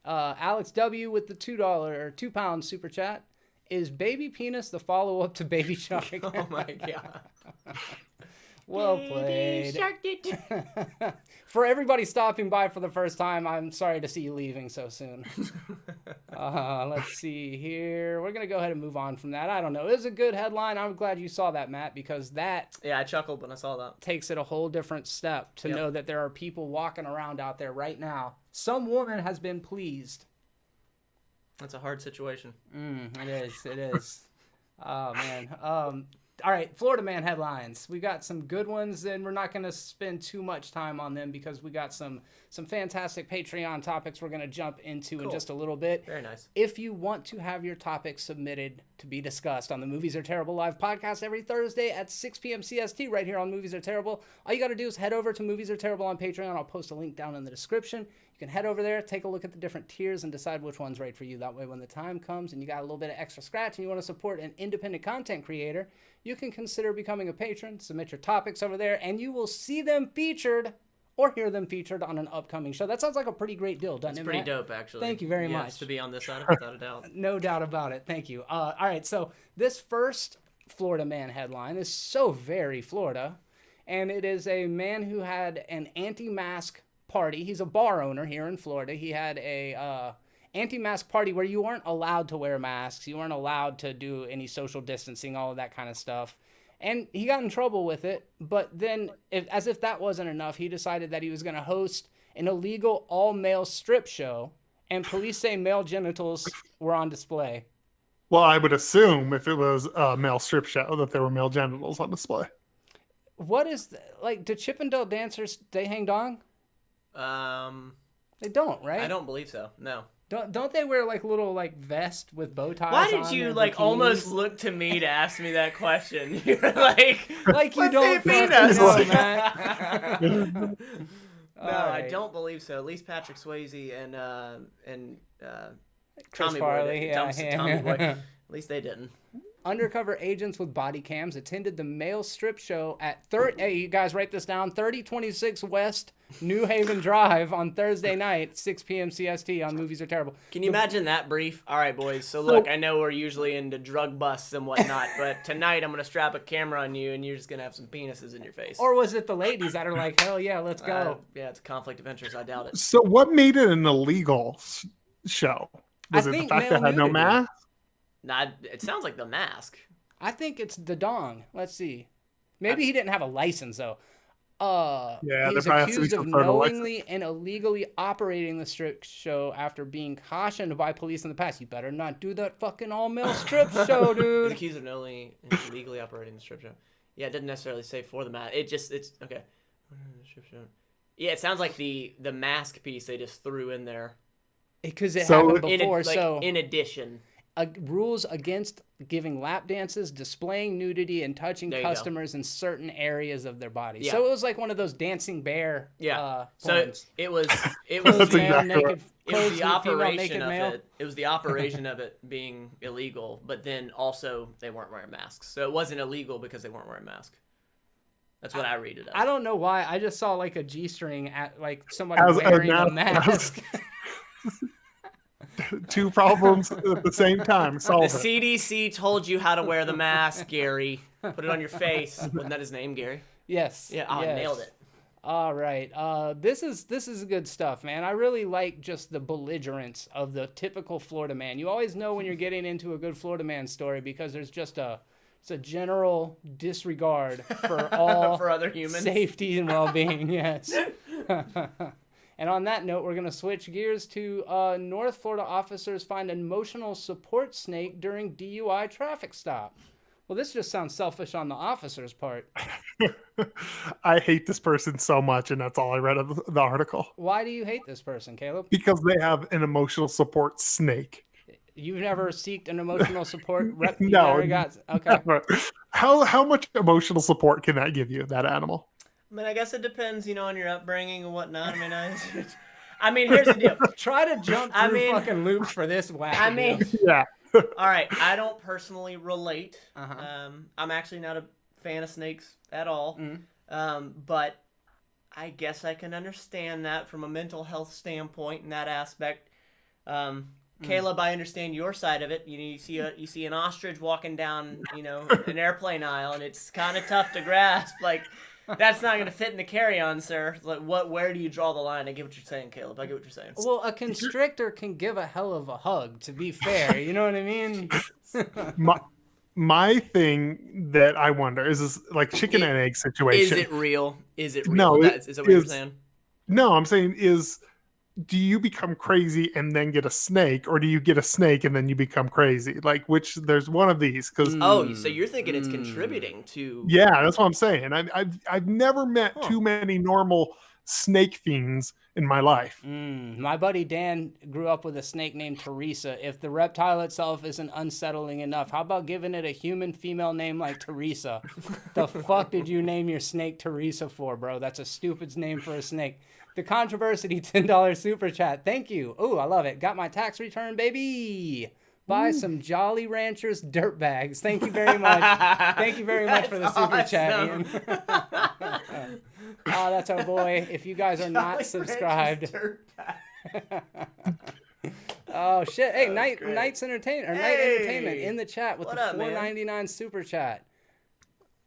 Speaker 2: Alex W with the £2 super chat. Is baby penis the follow-up to baby shark?
Speaker 1: Oh my god.
Speaker 2: Well played. For everybody stopping by for the first time, I'm sorry to see you leaving so soon. Let's see here. We're going to go ahead and move on from that. I don't know. It was a good headline. I'm glad you saw that, Matt, because that...
Speaker 1: Yeah, I chuckled when I saw that.
Speaker 2: ...takes it a whole different step to know that there are people walking around out there right now. Some woman has been pleased.
Speaker 1: That's a hard situation.
Speaker 2: It is. Oh, man. All right, Florida Man headlines. We got some good ones, and we're not going to spend too much time on them because we got some fantastic Patreon topics we're going to jump into in just a little bit.
Speaker 1: Very nice.
Speaker 2: If you want to have your topics submitted to be discussed on the Movies Are Terrible live podcast every Thursday at 6 p.m. CST right here on Movies Are Terrible, all you got to do is head over to Movies Are Terrible on Patreon. I'll post a link down in the description. You can head over there, take a look at the different tiers, and decide which one's right for you. That way, when the time comes and you got a little bit of extra scratch and you want to support an independent content creator, you can consider becoming a patron, submit your topics over there, and you will see them featured or hear them featured on an upcoming show. That sounds like a pretty great deal, doesn't it,
Speaker 1: It's pretty
Speaker 2: Matt?
Speaker 1: dope, actually.
Speaker 2: Thank you very much.
Speaker 1: To be on this side of it, without a doubt.
Speaker 2: No doubt about it. Thank you. All right, so this first Florida Man headline is so very Florida, and it is a man who had an anti-mask party. He's a bar owner here in Florida. He had a anti-mask party where you weren't allowed to wear masks. You weren't allowed to do any social distancing, all of that kind of stuff. And he got in trouble with it. But then, as if that wasn't enough, he decided that he was going to host an illegal all-male strip show. And police say male genitals were on display.
Speaker 3: Well, I would assume if it was a male strip show that there were male genitals on display.
Speaker 2: What is, do Chippendale dancers, they hang dong? They don't, right?
Speaker 1: I don't believe so. No.
Speaker 2: Don't they wear little vest with bow ties?
Speaker 1: Why did
Speaker 2: on
Speaker 1: you
Speaker 2: their bikinis?
Speaker 1: almost look to me to ask me that question? You're like
Speaker 2: you
Speaker 1: "What's
Speaker 2: don't
Speaker 1: the
Speaker 2: fucking
Speaker 1: penis?"
Speaker 2: know, Matt.
Speaker 1: No, I
Speaker 2: right.
Speaker 1: don't believe so. At least Patrick Swayze and
Speaker 2: Chris
Speaker 1: Tommy
Speaker 2: Farley,
Speaker 1: Boy,
Speaker 2: yeah.
Speaker 1: Tommy Boy. At least they didn't.
Speaker 2: Undercover agents with body cams attended the male strip show at hey, you guys write this down, 3026 West New Haven Drive on Thursday night, 6 p.m. CST on Movies Are Terrible.
Speaker 1: Can you imagine that brief? All right, boys. So look, I know we're usually into drug busts and whatnot, but tonight I'm gonna strap a camera on you, and you're just gonna have some penises in your face.
Speaker 2: Or was it the ladies that are like, hell yeah, let's go?
Speaker 1: Yeah, it's a conflict of interest. I doubt it.
Speaker 3: So what made it an illegal show? Was
Speaker 2: I
Speaker 3: it the
Speaker 2: think
Speaker 3: fact that it had no
Speaker 2: male
Speaker 3: mask?
Speaker 1: Nah, it sounds like the mask.
Speaker 2: I think it's the dong. Let's see. Maybe he didn't have a license though.
Speaker 3: Yeah,
Speaker 2: he's
Speaker 3: there probably has to be
Speaker 2: accused of
Speaker 3: some sort of license.
Speaker 2: knowingly and illegally operating the strip show after being cautioned by police in the past. You better not do that fucking all-male strip show,
Speaker 1: He's
Speaker 2: dude.
Speaker 1: accused of knowingly and illegally operating the strip show. Yeah, it didn't necessarily say for the mask. It's okay. Strip show. Yeah, it sounds like the mask piece they just threw in there.
Speaker 2: Because it
Speaker 3: So,
Speaker 2: happened before,
Speaker 1: in addition.
Speaker 2: Rules against giving lap dances, displaying nudity, and touching
Speaker 1: There you
Speaker 2: customers in certain areas of their body.
Speaker 1: Yeah.
Speaker 2: So it was like one of those dancing bear.
Speaker 1: So
Speaker 2: porns.
Speaker 1: it was
Speaker 3: That's
Speaker 2: male,
Speaker 3: exactly
Speaker 2: naked,
Speaker 3: right.
Speaker 1: it was
Speaker 2: clothes,
Speaker 1: the
Speaker 2: female,
Speaker 1: operation
Speaker 2: naked
Speaker 1: of
Speaker 2: male.
Speaker 1: it. It was the operation of it being illegal, but then also they weren't wearing masks. So it wasn't illegal because they weren't wearing masks. That's what I read it as.
Speaker 2: I don't know why. I just saw a G-string at somebody
Speaker 3: As a
Speaker 2: wearing a
Speaker 3: mask.
Speaker 2: mask.
Speaker 3: Two problems at the same time.
Speaker 1: The
Speaker 3: Solve it.
Speaker 1: CDC told you how to wear the mask, Gary. Put it on your face. Wasn't that his name, Gary?
Speaker 2: Yes.
Speaker 1: Yeah, I
Speaker 2: yes.
Speaker 1: nailed it.
Speaker 2: All right. This is good stuff, man. I really like just the belligerence of the typical Florida man. You always know when you're getting into a good Florida man story because there's just it's a general disregard for all
Speaker 1: For other humans.
Speaker 2: safety and well-being. Yes. And on that note, we're going to switch gears to North Florida officers find an emotional support snake during DUI traffic stop. Well, this just sounds selfish on the officer's part.
Speaker 3: I hate this person so much, and that's all I read of the article.
Speaker 2: Why do you hate this person, Caleb?
Speaker 3: Because they have an emotional support snake.
Speaker 2: You've never seeked an emotional support rep? You
Speaker 3: No.
Speaker 2: never got... Okay.
Speaker 3: How much emotional support can that give you, that animal?
Speaker 1: I mean, I guess it depends, on your upbringing and whatnot. I mean, here's the deal.
Speaker 2: Try to jump through fucking loops for this whack.
Speaker 3: Yeah.
Speaker 1: All right, I don't personally relate.
Speaker 2: Uh-huh.
Speaker 1: I'm actually not a fan of snakes at all.
Speaker 2: Mm.
Speaker 1: But I guess I can understand that from a mental health standpoint in that aspect. Caleb, I understand your side of it. You see an ostrich walking down, an airplane aisle, and it's kind of tough to grasp. That's not going to fit in the carry-on, sir. Where do you draw the line? I get what you're saying, Caleb. I get what you're saying.
Speaker 2: Well, a constrictor can give a hell of a hug, to be fair. You know what I mean?
Speaker 3: My thing that I wonder is this chicken and egg situation.
Speaker 1: Is it real? Is it real?
Speaker 3: No,
Speaker 1: Is that what you're saying?
Speaker 3: No, I'm saying is do you become crazy and then get a snake, or do you get a snake and then you become crazy? Like, which there's one of these, because
Speaker 1: Oh, so you're thinking it's contributing to?
Speaker 3: yeah, that's what I'm saying. I've never met too many normal snake fiends in my life.
Speaker 2: My buddy Dan grew up with a snake named Teresa. If the reptile itself isn't unsettling enough, how about giving it a human female name like Teresa? The fuck did you name your snake Teresa for, bro? That's a stupid name for a snake. The Controversy $10 super chat. Thank you. Oh, I love it. Got my tax return, baby. Buy some Jolly Ranchers dirt bags. Thank you very much. Thank you very much for the super chat, Ian. Oh, that's our boy. If you guys are not subscribed. Oh shit! Hey, Night's Entertainment Entertainment in the chat with the $4.99 super chat.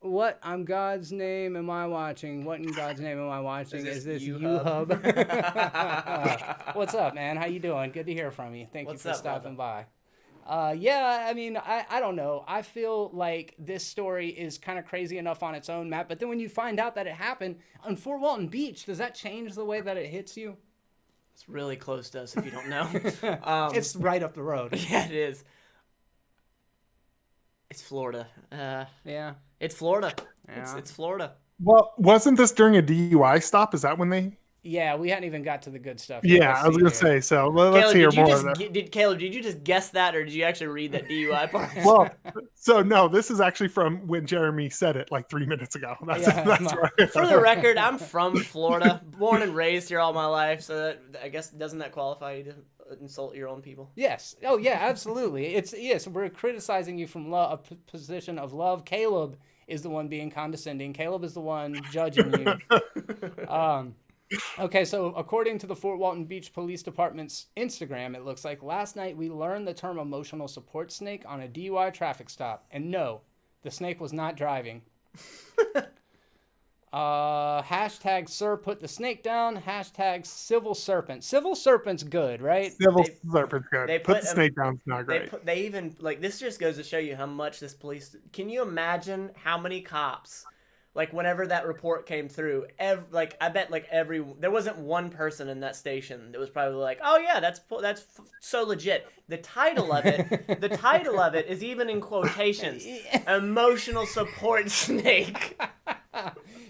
Speaker 2: What on God's name am I watching? What in God's name am I watching? Is this U-Hub? What's up, man? How you doing? Good to hear from you. Thank you for stopping by. Yeah, I mean, I don't know. I feel like this story is kind of crazy enough on its own, Matt. But then when you find out that it happened on Fort Walton Beach, does that change the way that it hits you?
Speaker 1: It's really close to us if you don't know.
Speaker 2: It's right up the road.
Speaker 1: Yeah, it is. It's Florida.
Speaker 2: Yeah.
Speaker 1: It's Florida.
Speaker 2: Yeah.
Speaker 1: It's Florida.
Speaker 3: Well, wasn't this during a DUI stop? Is that when they?
Speaker 2: Yeah, we hadn't even got to the good stuff.
Speaker 3: Yeah, I was going to say, so let's hear more of that.
Speaker 1: Caleb, did you just guess that, or did you actually read that DUI part?
Speaker 3: Well, so no, this is actually from when Jeremy said it like 3 minutes ago. That's right.
Speaker 1: For the record, I'm from Florida, born and raised here all my life, so that, I guess, doesn't that qualify you to insult your own people?
Speaker 2: Yes. Oh, yeah, absolutely. Yes, we're criticizing you from a position of love. Caleb is the one being condescending. Caleb is the one judging you. Okay, so according to the Fort Walton Beach Police Department's Instagram, it looks like last night we learned the term emotional support snake on a DUI traffic stop. And no, the snake was not driving. Hashtag sir put the snake down. Hashtag civil serpent. Civil serpent's good, right?
Speaker 3: Civil serpent's good. They put the snake down. It's not great.
Speaker 1: They even, like, this just goes to show you how much this police... Can you imagine how many cops... Like, whenever that report came through, I bet there wasn't one person in that station that was probably like, oh yeah, that's so legit. The title of it is even in quotations, emotional support snake.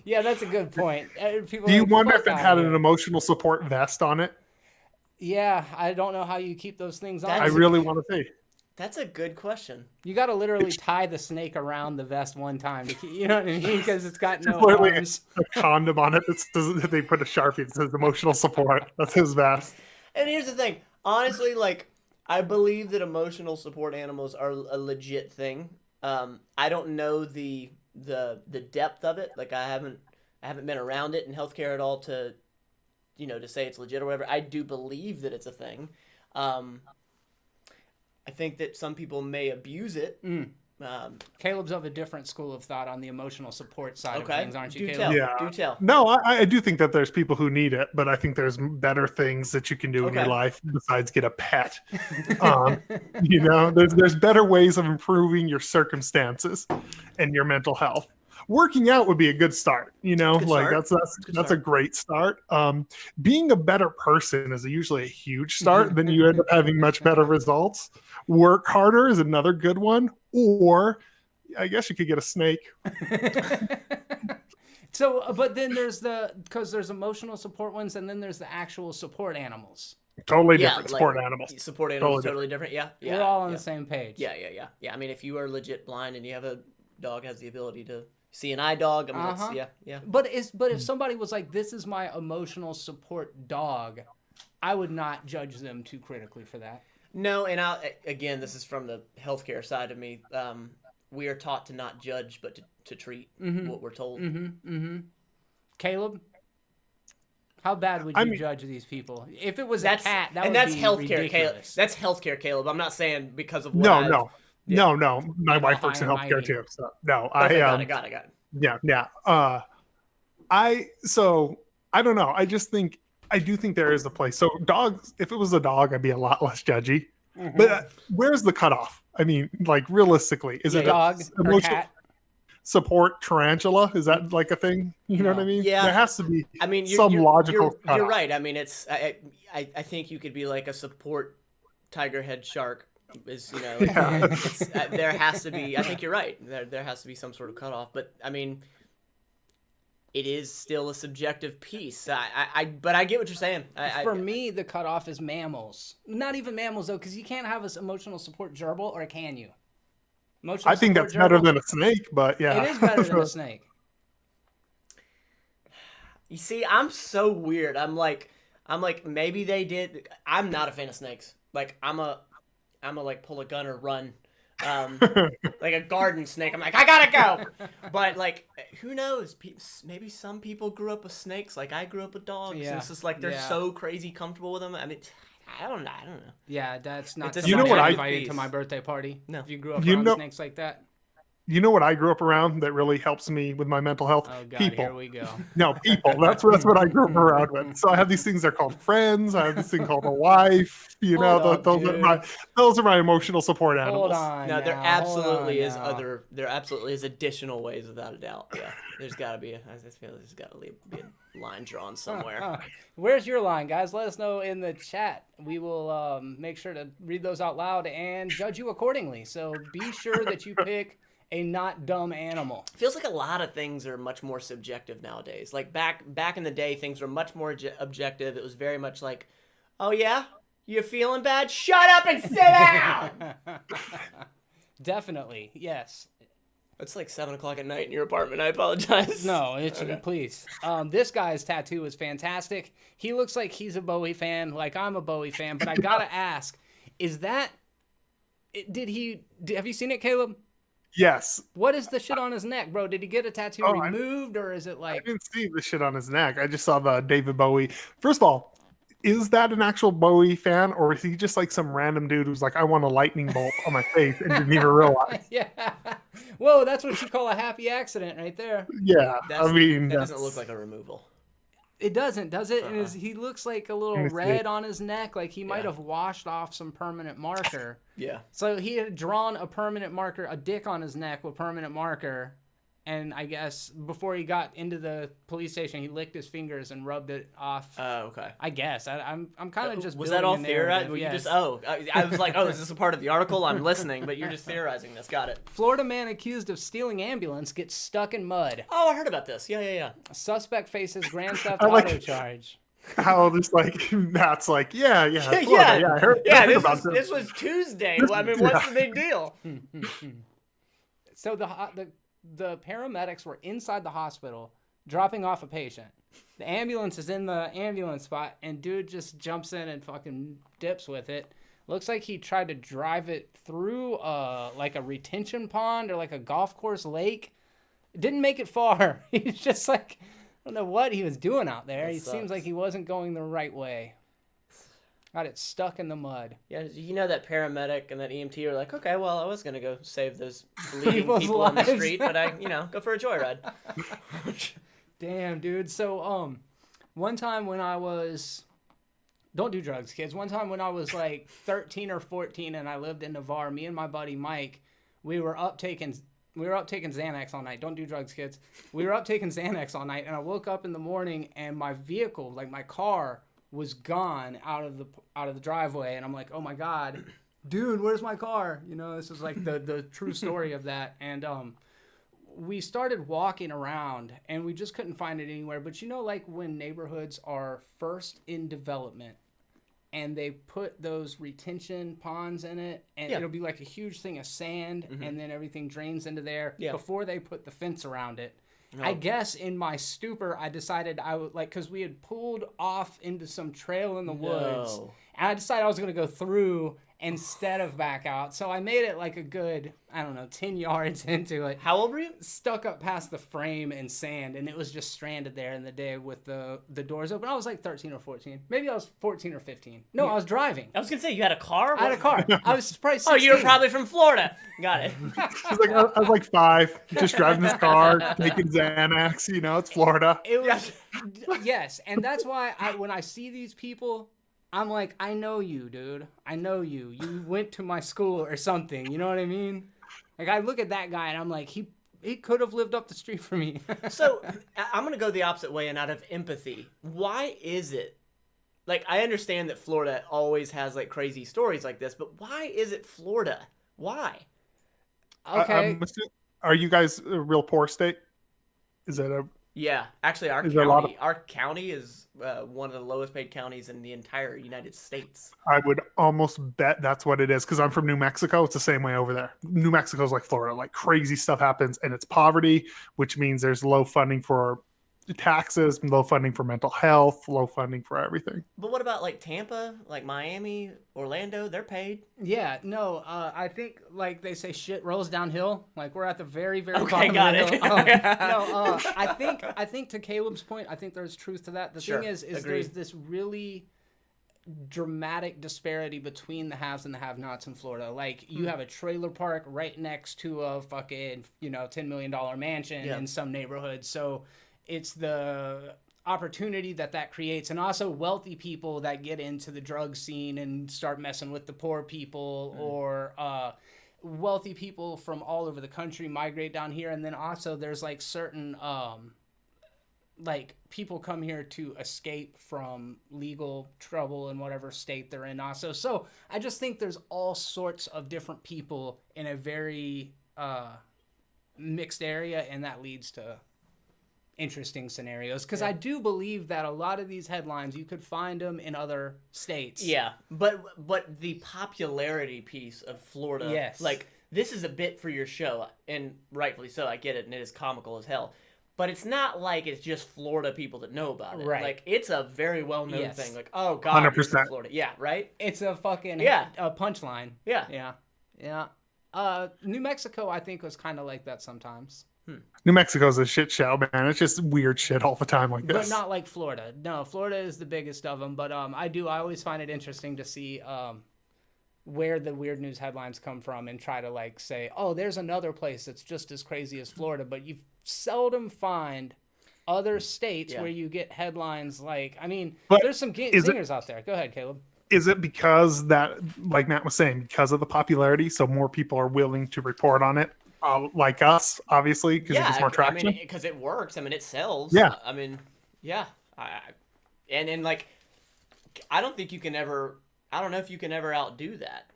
Speaker 2: Yeah, that's a good point.
Speaker 3: Do you wonder if it had an emotional support vest on it?
Speaker 2: Yeah, I don't know how you keep those things on.
Speaker 3: I really want to see.
Speaker 1: That's a good question.
Speaker 2: You got to literally tie the snake around the vest one time to keep, you know what I mean? Because it's got no arms.
Speaker 3: A condom on it. They put a Sharpie that says emotional support. That's his vest.
Speaker 1: And here's the thing. Honestly, like, I believe that emotional support animals are a legit thing. I don't know the depth of it. Like, I haven't been around it in healthcare at all to say it's legit or whatever. I do believe that it's a thing. I think that some people may abuse it.
Speaker 2: Caleb's of a different school of thought on the emotional support side of things, aren't you, Caleb?
Speaker 1: Do tell.
Speaker 3: No, I do think that there's people who need it, but I think there's better things that you can do in your life besides get a pet. There's better ways of improving your circumstances and your mental health. Working out would be a good start, that's a great start. Being a better person is usually a huge start. Then you end up having much better results. Work harder is another good one. Or I guess you could get a snake.
Speaker 2: So, but then because there's emotional support ones, and then there's the actual support animals.
Speaker 3: Totally different. Support animals.
Speaker 1: Support animals totally different. Yeah.
Speaker 2: We're all on the same page.
Speaker 1: Yeah. I mean, if you are legit blind and you have a dog has the ability to see an eye dog. I mean, yeah.
Speaker 2: But if somebody was like, "This is my emotional support dog," I would not judge them too critically for that.
Speaker 1: No, and again, this is from the healthcare side of me. We are taught to not judge, but to treat what we're told.
Speaker 2: Caleb, how bad would you judge these people? If it was a cat, that's
Speaker 1: healthcare,
Speaker 2: ridiculous.
Speaker 1: Caleb. That's healthcare, Caleb. I'm not saying because of
Speaker 3: what No. My wife works in healthcare too. So no,
Speaker 1: got it.
Speaker 3: Yeah. I don't know. I do think there is a place. So dogs, if it was a dog, I'd be a lot less judgy. But where's the cutoff? I mean, like realistically, is it
Speaker 2: dog or cat?
Speaker 3: support tarantula? Is that like a thing? You know what I mean?
Speaker 1: Yeah.
Speaker 3: There has to be
Speaker 1: I mean,
Speaker 3: some logical
Speaker 1: You're
Speaker 3: cutoff.
Speaker 1: right. I mean, I think you could be like a support tiger head shark. Is
Speaker 3: Yeah.
Speaker 1: there has to be. I think you're right. There has to be some sort of cutoff. But I mean, it is still a subjective piece. But I get what you're saying.
Speaker 2: For me, the cutoff is mammals. Not even mammals though, because you can't have an emotional support gerbil, or can you?
Speaker 3: I think that's better than a snake, but yeah.
Speaker 2: It is better than a snake.
Speaker 1: You see, I'm so weird. I'm like maybe they did. I'm not a fan of snakes. Like I'm a like pull a gun or run, like a garden snake. I'm like I gotta go. But like who knows? Maybe some people grew up with snakes. Like I grew up with dogs.
Speaker 2: Yeah.
Speaker 1: And it's just like they're so crazy comfortable with them. I mean, I don't know.
Speaker 2: Yeah, that's not.
Speaker 1: It's a
Speaker 3: You know what I-
Speaker 2: invited to my birthday party?
Speaker 1: No.
Speaker 2: If you grew up
Speaker 3: You
Speaker 2: around
Speaker 3: know-
Speaker 2: snakes like that.
Speaker 3: You know what I grew up around that really helps me with my mental health?
Speaker 2: Oh God,
Speaker 3: People.
Speaker 2: here we go.
Speaker 3: No, people. That's what I grew up around with. So I have these things. They're called friends. I have this thing called a wife. You know,
Speaker 2: Hold up,
Speaker 3: those are my emotional support animals.
Speaker 2: Hold on.
Speaker 1: No, there
Speaker 2: now,
Speaker 1: absolutely
Speaker 2: hold
Speaker 1: is
Speaker 2: on now.
Speaker 1: there absolutely is additional ways, without a doubt. Yeah, there's got to be I just feel there's got to be a line drawn somewhere.
Speaker 2: Where's your line, guys? Let us know in the chat. We will make sure to read those out loud and judge you accordingly. So be sure that you pick a not dumb animal.
Speaker 1: Feels like a lot of things are much more subjective nowadays. Like back in the day, things were much more objective. It was very much like, oh yeah, you feeling bad? Shut up and sit down.
Speaker 2: Definitely, yes.
Speaker 1: It's like 7:00 at night in your apartment. I apologize.
Speaker 2: No, it's
Speaker 1: Okay.
Speaker 2: please. This guy's tattoo is fantastic. He looks like he's a Bowie fan, like I'm a Bowie fan. But I gotta ask, is that? Have you seen it, Caleb?
Speaker 3: Yes.
Speaker 2: What is the shit on his neck, bro? Did he get a tattoo removed, or is it
Speaker 3: I
Speaker 2: like?
Speaker 3: didn't see the shit on his neck. I just saw the David Bowie. First of all, is that an actual Bowie fan, or is he just like some random dude who's like, I want a lightning bolt on my face and didn't even realize?
Speaker 2: Yeah. Whoa, that's what you call a happy accident right there.
Speaker 3: Yeah. I mean,
Speaker 1: that doesn't look like a removal.
Speaker 2: It doesn't, does it? And he looks like a little
Speaker 3: Let me see.
Speaker 2: red on his neck, like he might
Speaker 1: Yeah.
Speaker 2: have washed off some permanent marker.
Speaker 1: Yeah.
Speaker 2: So he had drawn a permanent marker, a dick on his neck with permanent marker, and I guess before he got into the police station, he licked his fingers and rubbed it off.
Speaker 1: Oh, okay.
Speaker 2: I guess I'm kind of just
Speaker 1: Was
Speaker 2: building
Speaker 1: that all
Speaker 2: a narrative,
Speaker 1: theorized? Were you
Speaker 2: yes.
Speaker 1: just I was like, oh, is this a part of the article? I'm listening, but you're just theorizing this. Got it.
Speaker 2: Florida man accused of stealing ambulance gets stuck in mud.
Speaker 1: Oh, I heard about this. Yeah.
Speaker 2: Suspect faces grand theft
Speaker 3: I like-
Speaker 2: auto charge.
Speaker 3: how just like that's like, yeah. Florida,
Speaker 1: Yeah.
Speaker 3: I heard about
Speaker 1: This was Tuesday. I mean, what's the big deal?
Speaker 2: So the paramedics were inside the hospital dropping off a patient. The ambulance is in the ambulance spot, and dude just jumps in and fucking dips with it. Looks like he tried to drive it through like a retention pond or like a golf course lake. Didn't make it far. He's just like, I don't know what he was doing out there.
Speaker 1: That
Speaker 2: He seems
Speaker 1: sucks.
Speaker 2: like he wasn't going the right way. Got it stuck in the mud.
Speaker 1: Yeah, you know that paramedic and that EMT are like, okay, well, I was gonna go save those bleeding
Speaker 2: People's
Speaker 1: people on the
Speaker 2: lives.
Speaker 1: street, but I, go for a joyride.
Speaker 2: Damn, dude. So, one time when I was, don't do drugs, kids. One time when I was like 13 or 14 and I lived in Navarre, me and my buddy Mike, we were up taking Xanax all night. Don't do drugs, kids. We were up taking Xanax all night, and I woke up in the morning and my vehicle, like my car, was gone out of the driveway, and I'm like, oh my God, dude, where's my car? This is like the true story of that. And we started walking around and we just couldn't find it anywhere. But like when neighborhoods are first in development and they put those retention ponds in it, and it'll be like a huge thing of sand, and then everything drains into there before they put the fence around it. I guess in my stupor, I decided I would, like, because we had pulled off into some trail in the woods, and I decided I was going to go through instead of back out. So I made it like a good, 10 yards into it.
Speaker 1: How old were you?
Speaker 2: Stuck up past the frame in sand, and it was just stranded there in the day with the doors open. I was like 13 or 14. Maybe I was 14 or 15. No, I was driving.
Speaker 1: I was gonna say you had a car.
Speaker 2: I had a car. I was probably 16.
Speaker 1: Oh, you were probably from Florida. Got it.
Speaker 3: She's like, I was like 5, just driving this car, taking Xanax. It's Florida.
Speaker 2: It was, yes, and that's why when I see these people, I'm like, I know you, dude. I know you. You went to my school or something. You know what I mean? Like, I look at that guy and I'm like, he could have lived up the street from me.
Speaker 1: So I'm going to go the opposite way and out of empathy. Why is it? Like, I understand that Florida always has like crazy stories like this, but why is it Florida? Why?
Speaker 2: Okay.
Speaker 3: Are you guys a real poor state? Is that a
Speaker 1: Yeah, actually,
Speaker 3: Is there a lot of-
Speaker 1: our county is one of the lowest paid counties in the entire United States.
Speaker 3: I would almost bet that's what it is because I'm from New Mexico. It's the same way over there. New Mexico's like Florida, like crazy stuff happens, and it's poverty, which means there's low funding for taxes, low funding for mental health, low funding for everything.
Speaker 1: But what about like Tampa, like Miami, Orlando? They're paid.
Speaker 2: Yeah, no, I think like they say, shit rolls downhill. Like we're at the very, very
Speaker 1: Okay,
Speaker 2: bottom
Speaker 1: got
Speaker 2: of the
Speaker 1: it.
Speaker 2: hill. No, I think to Caleb's point, I think there's truth to that. The
Speaker 1: Sure,
Speaker 2: thing is
Speaker 1: agreed.
Speaker 2: there's this really dramatic disparity between the haves and the have-nots in Florida. Like you have a trailer park right next to a fucking $10 million mansion
Speaker 1: Yeah.
Speaker 2: in some neighborhoods. So it's the opportunity that creates, and also wealthy people that get into the drug scene and start messing with the poor people, or wealthy people from all over the country migrate down here. And then also there's like certain like people come here to escape from legal trouble in whatever state they're in also. So I just think there's all sorts of different people in a very mixed area, and that leads to interesting scenarios, because I do believe that a lot of these headlines you could find them in other states.
Speaker 1: Yeah, but the popularity piece of Florida,
Speaker 2: Yes.
Speaker 1: like this is a bit for your show, and rightfully so. I get it, and it is comical as hell. But it's not like it's just Florida people that know about it.
Speaker 2: Right.
Speaker 1: Like it's a very well known
Speaker 2: Yes.
Speaker 1: thing. Like, oh god, you're from
Speaker 3: 100%.
Speaker 1: Florida. Yeah, right.
Speaker 2: It's a fucking a punchline.
Speaker 1: Yeah.
Speaker 2: Yeah. New Mexico, I think, was kind of like that sometimes.
Speaker 3: New Mexico's a shit show, man. It's just weird shit all the time like
Speaker 2: But
Speaker 3: this.
Speaker 2: not like Florida. No, Florida is the biggest of them. But I always find it interesting to see where the weird news headlines come from and try to like say, oh, there's another place that's just as crazy as Florida. But you seldom find other states where you get headlines like, I mean,
Speaker 3: But
Speaker 2: there's some
Speaker 3: is
Speaker 2: singers out there. Go ahead, Caleb.
Speaker 3: Is it because that, like Matt was saying, because of the popularity, so more people are willing to report on it, like us, obviously, because it gets more traction?
Speaker 1: I mean, because it works. I mean, it sells.
Speaker 3: Yeah.
Speaker 1: I mean, yeah. And like, I don't think you can ever. I don't know if you can ever outdo that.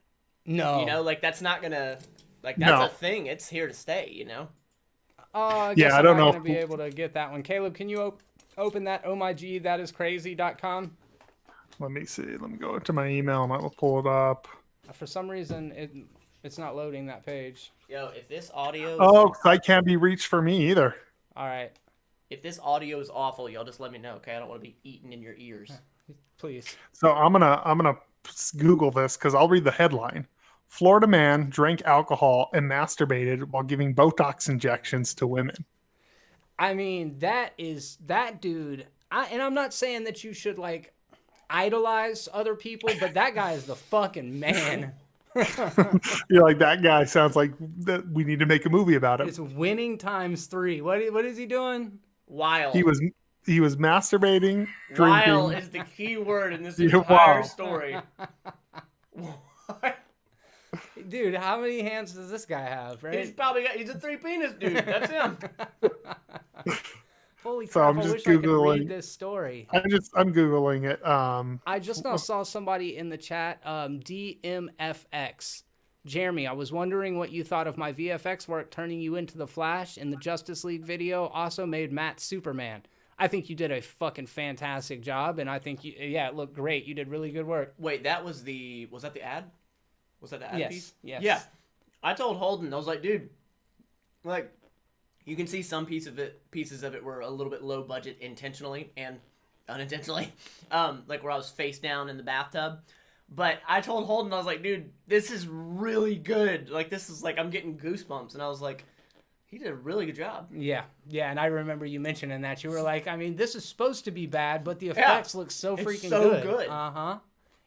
Speaker 2: No.
Speaker 1: You know, like that's not gonna. Like that's
Speaker 3: No.
Speaker 1: a thing. It's here to stay. You know.
Speaker 2: I guess
Speaker 3: I
Speaker 2: I'm
Speaker 3: don't
Speaker 2: not
Speaker 3: know
Speaker 2: going to be able to get that one. Caleb, can you open that ohmygthatiscrazy.com?
Speaker 3: Let me see. Let me go into my email and I will pull it up.
Speaker 2: For some reason, it's not loading that page.
Speaker 1: Yo, if this audio.
Speaker 3: Oh, site can't be reached for me either.
Speaker 2: All right.
Speaker 1: If this audio is awful, y'all just let me know, okay? I don't want to be eaten in your ears.
Speaker 2: Please.
Speaker 3: So I'm gonna Google this because I'll read the headline. Florida man drank alcohol and masturbated while giving Botox injections to women.
Speaker 2: I mean, that dude. And I'm not saying that you should like idolize other people, but that guy is the fucking man.
Speaker 3: You're like, that guy sounds like that we need to make a movie about him.
Speaker 2: It's winning times 3. What is he doing?
Speaker 1: Wild.
Speaker 3: He was masturbating, drinking.
Speaker 1: Wild is the key word in this
Speaker 3: Yeah,
Speaker 1: entire
Speaker 3: wow.
Speaker 1: story. What?
Speaker 2: Dude, how many hands does this guy have, right?
Speaker 1: He's a 3-penis dude. That's him.
Speaker 2: Holy
Speaker 3: So
Speaker 2: crap,
Speaker 3: I'm
Speaker 2: I
Speaker 3: just
Speaker 2: wish I could
Speaker 3: Googling-
Speaker 2: read this story.
Speaker 3: I'm Googling it.
Speaker 2: I just now saw somebody in the chat, DMFX. Jeremy, I was wondering what you thought of my VFX work turning you into the Flash in the Justice League video. Also made Matt Superman. I think you did a fucking fantastic job, and I think it looked great. You did really good work.
Speaker 1: Wait, was that the ad? Was that the ad
Speaker 2: Yes,
Speaker 1: piece?
Speaker 2: yes.
Speaker 1: Yeah. I told Holden, I was like, dude, like, you can see some pieces of it were a little bit low budget intentionally and unintentionally. Like where I was face down in the bathtub. But I told Holden, I was like, dude, this is really good. Like, this is like, I'm getting goosebumps. And I was like, he did a really good job.
Speaker 2: Yeah, and I remember you mentioning that. You were like, I mean, this is supposed to be bad, but the effects look so freaking
Speaker 1: so
Speaker 2: good.
Speaker 1: good.
Speaker 2: Uh-huh.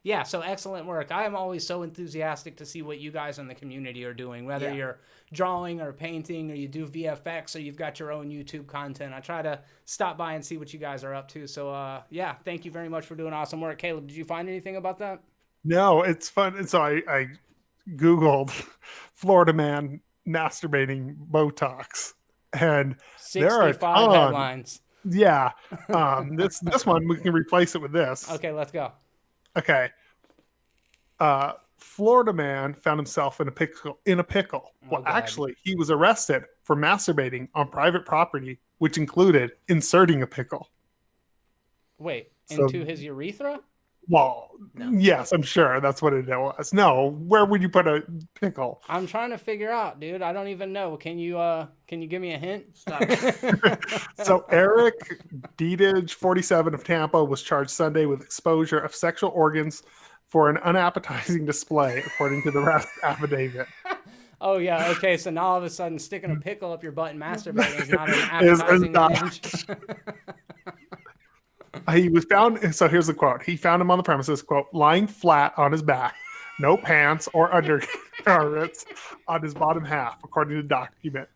Speaker 2: Yeah, so excellent work. I am always so enthusiastic to see what you guys in the community are doing, whether you're drawing or painting or you do VFX or you've got your own YouTube content. I try to stop by and see what you guys are up to. So, thank you very much for doing awesome work. Caleb, did you find anything about that?
Speaker 3: No, it's fun. And so I Googled Florida man masturbating Botox. and there are a
Speaker 2: 65
Speaker 3: ton.
Speaker 2: headlines.
Speaker 3: Yeah. This one we can replace it with this.
Speaker 2: Okay, let's go.
Speaker 3: Okay. Florida man found himself in a pickle. Well,
Speaker 2: God.
Speaker 3: actually, he was arrested for masturbating on private property, which included inserting a pickle.
Speaker 2: Wait,
Speaker 3: So-
Speaker 2: into his urethra?
Speaker 3: Well,
Speaker 1: No.
Speaker 3: yes, I'm sure that's what it was. No, where would you put a pickle?
Speaker 2: I'm trying to figure out, dude. I don't even know. Can you give me a hint?
Speaker 1: Stop.
Speaker 3: So Erik Deedage, 47 of Tampa, was charged Sunday with exposure of sexual organs for an unappetizing display, according to the arrest affidavit.
Speaker 2: Oh yeah, okay. So now all of a sudden, sticking a pickle up your butt and masturbating is not an
Speaker 3: Is
Speaker 2: appetizing
Speaker 3: not.
Speaker 2: image.
Speaker 3: He was found. So here's the quote. He found him on the premises, quote, lying flat on his back, no pants or undergarments on his bottom half, according to the document.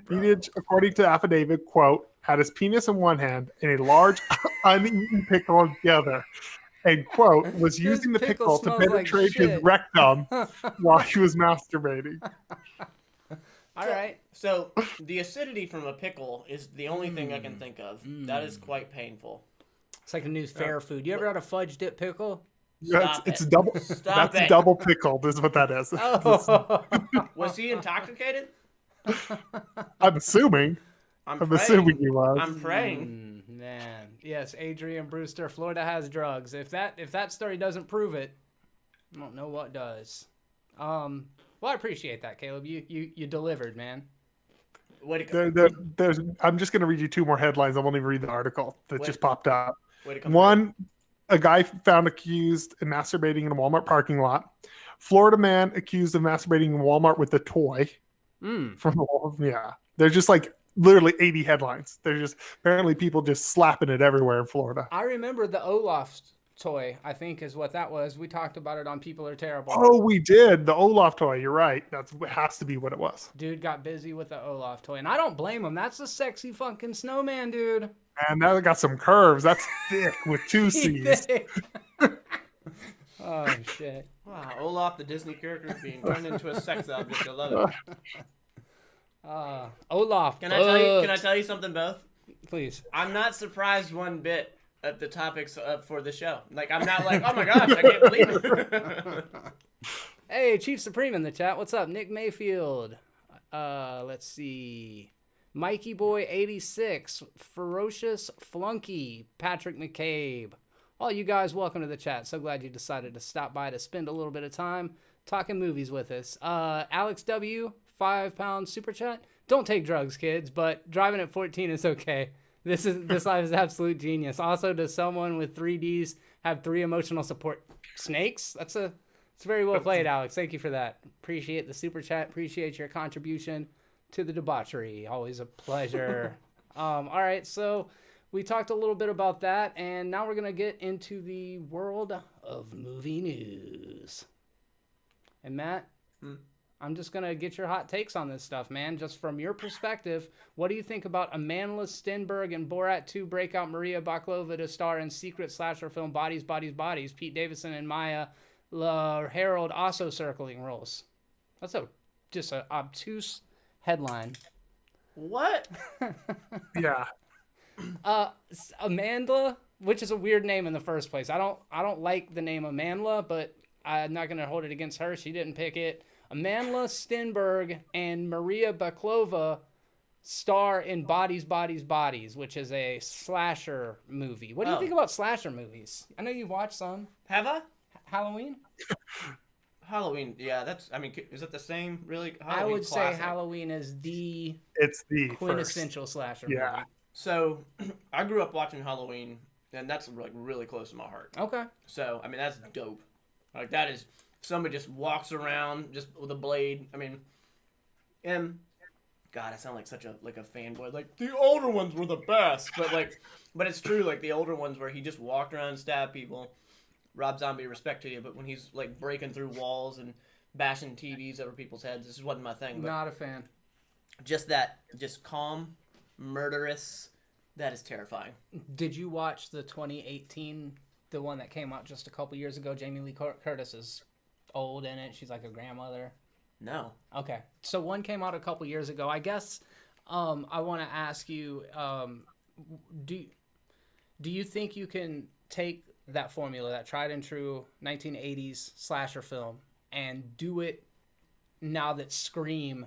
Speaker 3: Deedage, according to the affidavit, quote, had his penis in one hand and a large uneaten pickle in the other, and quote, was using the
Speaker 2: pickle
Speaker 3: pickle to
Speaker 2: smells like
Speaker 3: penetrate his
Speaker 2: shit.
Speaker 3: rectum while he was masturbating.
Speaker 2: All right.
Speaker 1: So the acidity from a pickle is the only thing I can think of. That is quite painful.
Speaker 2: It's like a new fair food. You ever had a fudge dip pickle?
Speaker 3: It's double.
Speaker 1: Stop
Speaker 3: That's
Speaker 1: it.
Speaker 3: double pickled, is what that is.
Speaker 2: Oh.
Speaker 1: Was he intoxicated?
Speaker 3: I'm assuming. I'm
Speaker 1: praying.
Speaker 3: assuming he was.
Speaker 1: I'm praying.
Speaker 2: Man, yes, Adrian Brewster, Florida has drugs. If that story doesn't prove it, I don't know what does. Well, I appreciate that, Caleb. You delivered, man.
Speaker 1: Way to come.
Speaker 3: I'm just going to read you two more headlines. I won't even read the article that just popped up.
Speaker 1: Way to come.
Speaker 3: One, a guy found accused of masturbating in a Walmart parking lot. Florida man accused of masturbating in Walmart with a toy. From the wall. Yeah. There's just like literally 80 headlines. There's just apparently people just slapping it everywhere in Florida.
Speaker 2: I remember the Olaf toy, I think is what that was. We talked about it on People Are Terrible.
Speaker 3: Oh, we did. The Olaf toy. You're right. That's has to be what it was.
Speaker 2: Dude got busy with the Olaf toy. And I don't blame him. That's a sexy fucking snowman, dude.
Speaker 3: And that got some curves. That's thick with two C's.
Speaker 2: Oh, shit.
Speaker 1: Wow, Olaf, the Disney character, is being turned into a sex object. I love it.
Speaker 2: Olaf.
Speaker 1: Can I tell you something, both?
Speaker 2: Please.
Speaker 1: I'm not surprised one bit at the topics for the show. Like, I'm not like, oh my gosh, I can't believe it.
Speaker 2: Hey, Chief Supreme in the chat. What's up? Nick Mayfield. Let's see. Mikey Boy 86. Ferocious Flunky. Patrick McCabe. All you guys, welcome to the chat. So glad you decided to stop by to spend a little bit of time talking movies with us. Alex W. £5 super chat. Don't take drugs, kids, but driving at 14 is okay. This life is absolute genius. Also, does someone with 3Ds have 3 emotional support snakes? It's very well played, Alex. Thank you for that. Appreciate the super chat. Appreciate your contribution to the debauchery. Always a pleasure. All right, so we talked a little bit about that, and now we're gonna get into the world of movie news. And Matt, I'm just going to get your hot takes on this stuff, man. Just from your perspective, what do you think about Amandla Stenberg and Borat 2 breakout Maria Baklova to star in secret slasher film Bodies, Bodies, Bodies? Pete Davidson and Maya Harold also circling roles. That's just an obtuse headline.
Speaker 1: What?
Speaker 3: Yeah.
Speaker 2: Amandla, which is a weird name in the first place. I don't like the name Amandla, but I'm not going to hold it against her. She didn't pick it. Amandla Stenberg and Maria Baklova star in Bodies, Bodies, Bodies, which is a slasher movie. What do you think about slasher movies? I know you've watched some.
Speaker 1: Have I?
Speaker 2: Halloween?
Speaker 1: Halloween, yeah, is it the same, really?
Speaker 2: I would
Speaker 1: classic.
Speaker 2: say Halloween is
Speaker 3: It's the
Speaker 2: quintessential slasher movie.
Speaker 1: So, I grew up watching Halloween, and that's like really close to my heart.
Speaker 2: Okay.
Speaker 1: So, I mean, that's dope. Like, that is, somebody just walks around just with a blade. I mean, and God, I sound like such a fanboy. Like, the older ones were the best, but it's true. Like, the older ones where he just walked around and stabbed people. Rob Zombie, respect to you, but when he's like breaking through walls and bashing TVs over people's heads, this wasn't my thing. But
Speaker 2: Not a fan.
Speaker 1: just calm, murderous. That is terrifying.
Speaker 2: Did you watch the 2018, the one that came out just a couple years ago? Jamie Lee Curtis is old in it. She's like a grandmother.
Speaker 1: No.
Speaker 2: Okay. So one came out a couple years ago. I guess I want to ask you, do you think you can take that formula, that tried and true 1980s slasher film, and do it now that Scream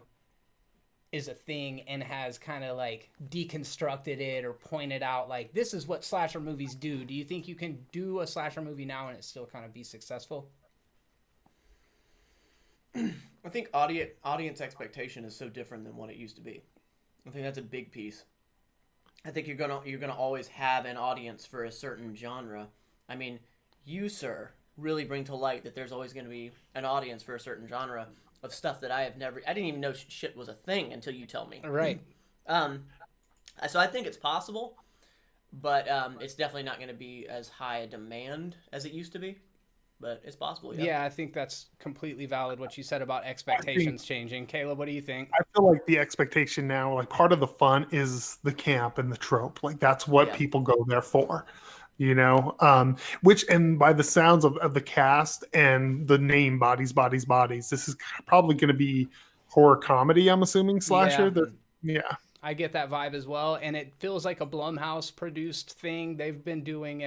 Speaker 2: is a thing and has kind of like deconstructed it or pointed out like this is what slasher movies do? Do you think you can do a slasher movie now and it still kind of be successful?
Speaker 1: I think audience expectation is so different than what it used to be. I think that's a big piece. I think you're gonna always have an audience for a certain genre. I mean, you, sir, really bring to light that there's always going to be an audience for a certain genre of stuff that I didn't even know shit was a thing until you tell me.
Speaker 2: Right.
Speaker 1: So I think it's possible, but it's definitely not going to be as high a demand as it used to be. But it's possible, yeah.
Speaker 2: Yeah, I think that's completely valid what you said about expectations changing. Caleb, what do you think?
Speaker 3: I feel like the expectation now, like part of the fun is the camp and the trope. Like that's what people go there for, you know? Which, and by the sounds of the cast and the name Bodies, this is probably going to be horror comedy, I'm assuming, slasher. Yeah.
Speaker 2: I get that vibe as well. And it feels like a Blumhouse produced thing. They've been doing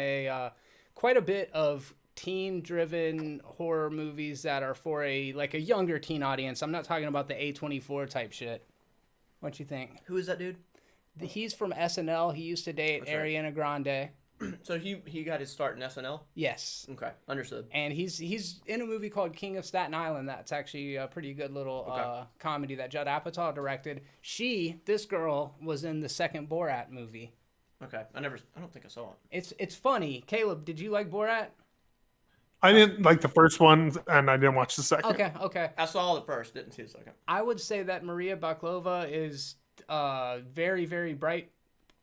Speaker 2: quite a bit of teen-driven horror movies that are for a younger teen audience. I'm not talking about the A24 type shit. What you think?
Speaker 1: Who is that dude?
Speaker 2: He's from SNL. He used to date Ariana Grande.
Speaker 1: So he got his start in SNL?
Speaker 2: Yes.
Speaker 1: Okay, understood.
Speaker 2: And he's in a movie called King of Staten Island. That's actually a pretty good little comedy that Judd Apatow directed. This girl was in the second Borat movie.
Speaker 1: Okay, I don't think I saw it.
Speaker 2: It's funny. Caleb, did you like Borat?
Speaker 3: I didn't like the first one, and I didn't watch the second.
Speaker 2: Okay.
Speaker 1: I saw the first, didn't see the second.
Speaker 2: I would say that Maria Baklova is very, very bright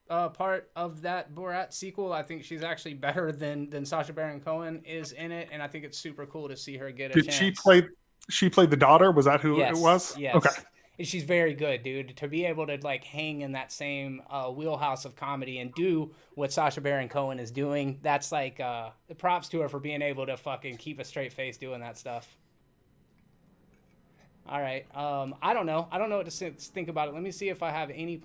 Speaker 2: part of that Borat sequel. I think she's actually better than Sacha Baron Cohen is in it, and I think it's super cool to see her get a chance.
Speaker 3: Did she play the daughter? Was that who it was?
Speaker 2: Yes. Okay. And she's very good, dude. To be able to hang in that same wheelhouse of comedy and do what Sacha Baron Cohen is doing, that's props to her for being able to fucking keep a straight face doing that stuff. All right. I don't know what to think about it. Let me see if I have any.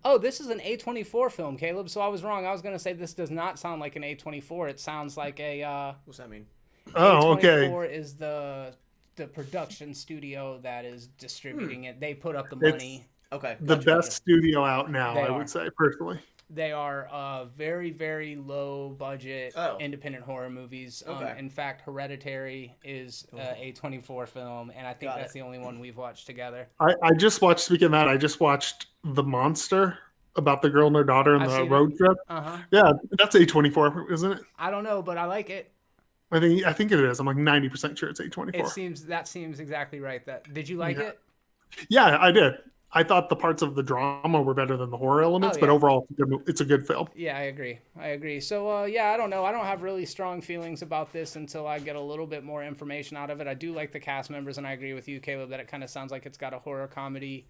Speaker 2: Oh, this is an A24 film, Caleb. So I was wrong. I was going to say this does not sound like an A24. It sounds like a.
Speaker 1: What's that mean?
Speaker 3: Oh, okay.
Speaker 2: A24 is the production studio that is distributing it. They put up the money.
Speaker 1: Okay.
Speaker 3: The best studio out now, I would say, personally.
Speaker 2: They are very, very low budget independent horror movies.
Speaker 1: Okay.
Speaker 2: In fact, Hereditary is a A24 film, and I think that's the only one we've watched together.
Speaker 3: I just watched, speaking of that, I just watched The Monster, about the girl and her daughter in the road trip.
Speaker 2: Uh-huh.
Speaker 3: Yeah, that's A24, isn't it?
Speaker 2: I don't know, but I like it.
Speaker 3: I think it is. I'm like 90% sure it's A24.
Speaker 2: That seems exactly right. Did you like it?
Speaker 3: Yeah, I did. I thought the parts of the drama were better than the horror elements, but overall, it's a good film.
Speaker 2: Yeah, I agree. So, I don't know. I don't have really strong feelings about this until I get a little bit more information out of it. I do like the cast members, and I agree with you, Caleb, that it kind of sounds like it's got a horror comedy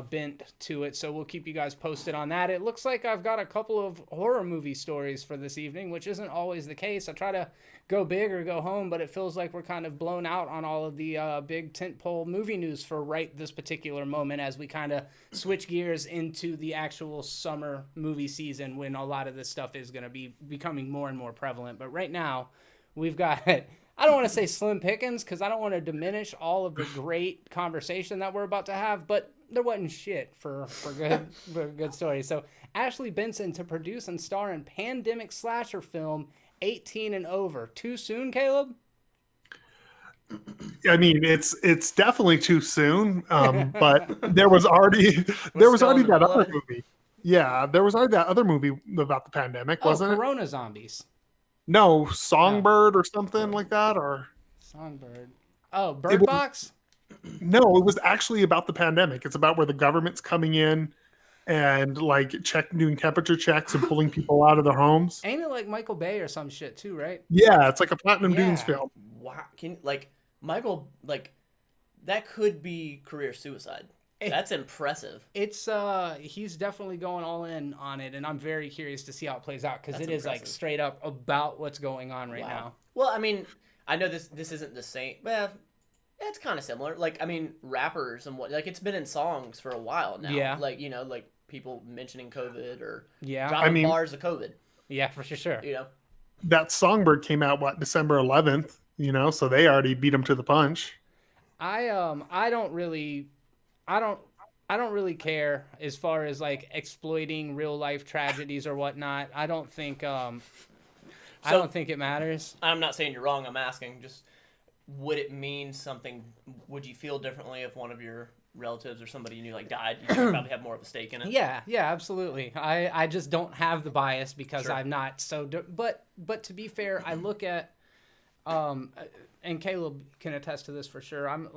Speaker 2: bent to it. So we'll keep you guys posted on that. It looks like I've got a couple of horror movie stories for this evening, which isn't always the case. I try to go big or go home, but it feels like we're kind of blown out on all of the big tentpole movie news for right this particular moment as we kind of switch gears into the actual summer movie season when a lot of this stuff is going to be becoming more and more prevalent. But right now, we've got, I don't want to say slim pickings because I don't want to diminish all of the great conversation that we're about to have, but there wasn't shit for good stories. So Ashley Benson to produce and star in pandemic slasher film 18 and over. Too soon, Caleb?
Speaker 3: I mean, it's definitely too soon. But there was already that other movie. Yeah, there was already that other movie about the pandemic, wasn't it?
Speaker 2: Corona Zombies.
Speaker 3: No, Songbird or something like that, or
Speaker 2: Songbird. Oh, Bird Box?
Speaker 3: No, it was actually about the pandemic. It's about where the government's coming in and doing temperature checks and pulling people out of their homes.
Speaker 2: Ain't it like Michael Bay or some shit too, right?
Speaker 3: Yeah, it's like a Platinum Dunes film.
Speaker 1: Wow, Michael, that could be career suicide. That's impressive.
Speaker 2: It's he's definitely going all in on it, and I'm very curious to see how it plays out because it is straight up about what's going on right now.
Speaker 1: Well, I mean, I know this isn't the same. Well, It's kind of similar. Like, I mean, rappers and what, like, it's been in songs for a while now.
Speaker 2: Yeah.
Speaker 1: Like, you know, like people mentioning COVID or
Speaker 2: Yeah.
Speaker 1: dropping bars of COVID.
Speaker 2: Yeah, for sure.
Speaker 1: You know,
Speaker 3: That Songbird came out December 11th. So they already beat him to the punch.
Speaker 2: I don't really I don't really care as far as like exploiting real life tragedies or whatnot. I don't think I don't think it matters.
Speaker 1: I'm not saying you're wrong. I'm asking just, would it mean something? Would you feel differently if one of your relatives or somebody you knew like died? You probably have more of a stake in it.
Speaker 2: Yeah, absolutely. I just don't have the bias because
Speaker 1: Sure.
Speaker 2: I'm not so. But to be fair, I look at and Caleb can attest to this for sure. I'm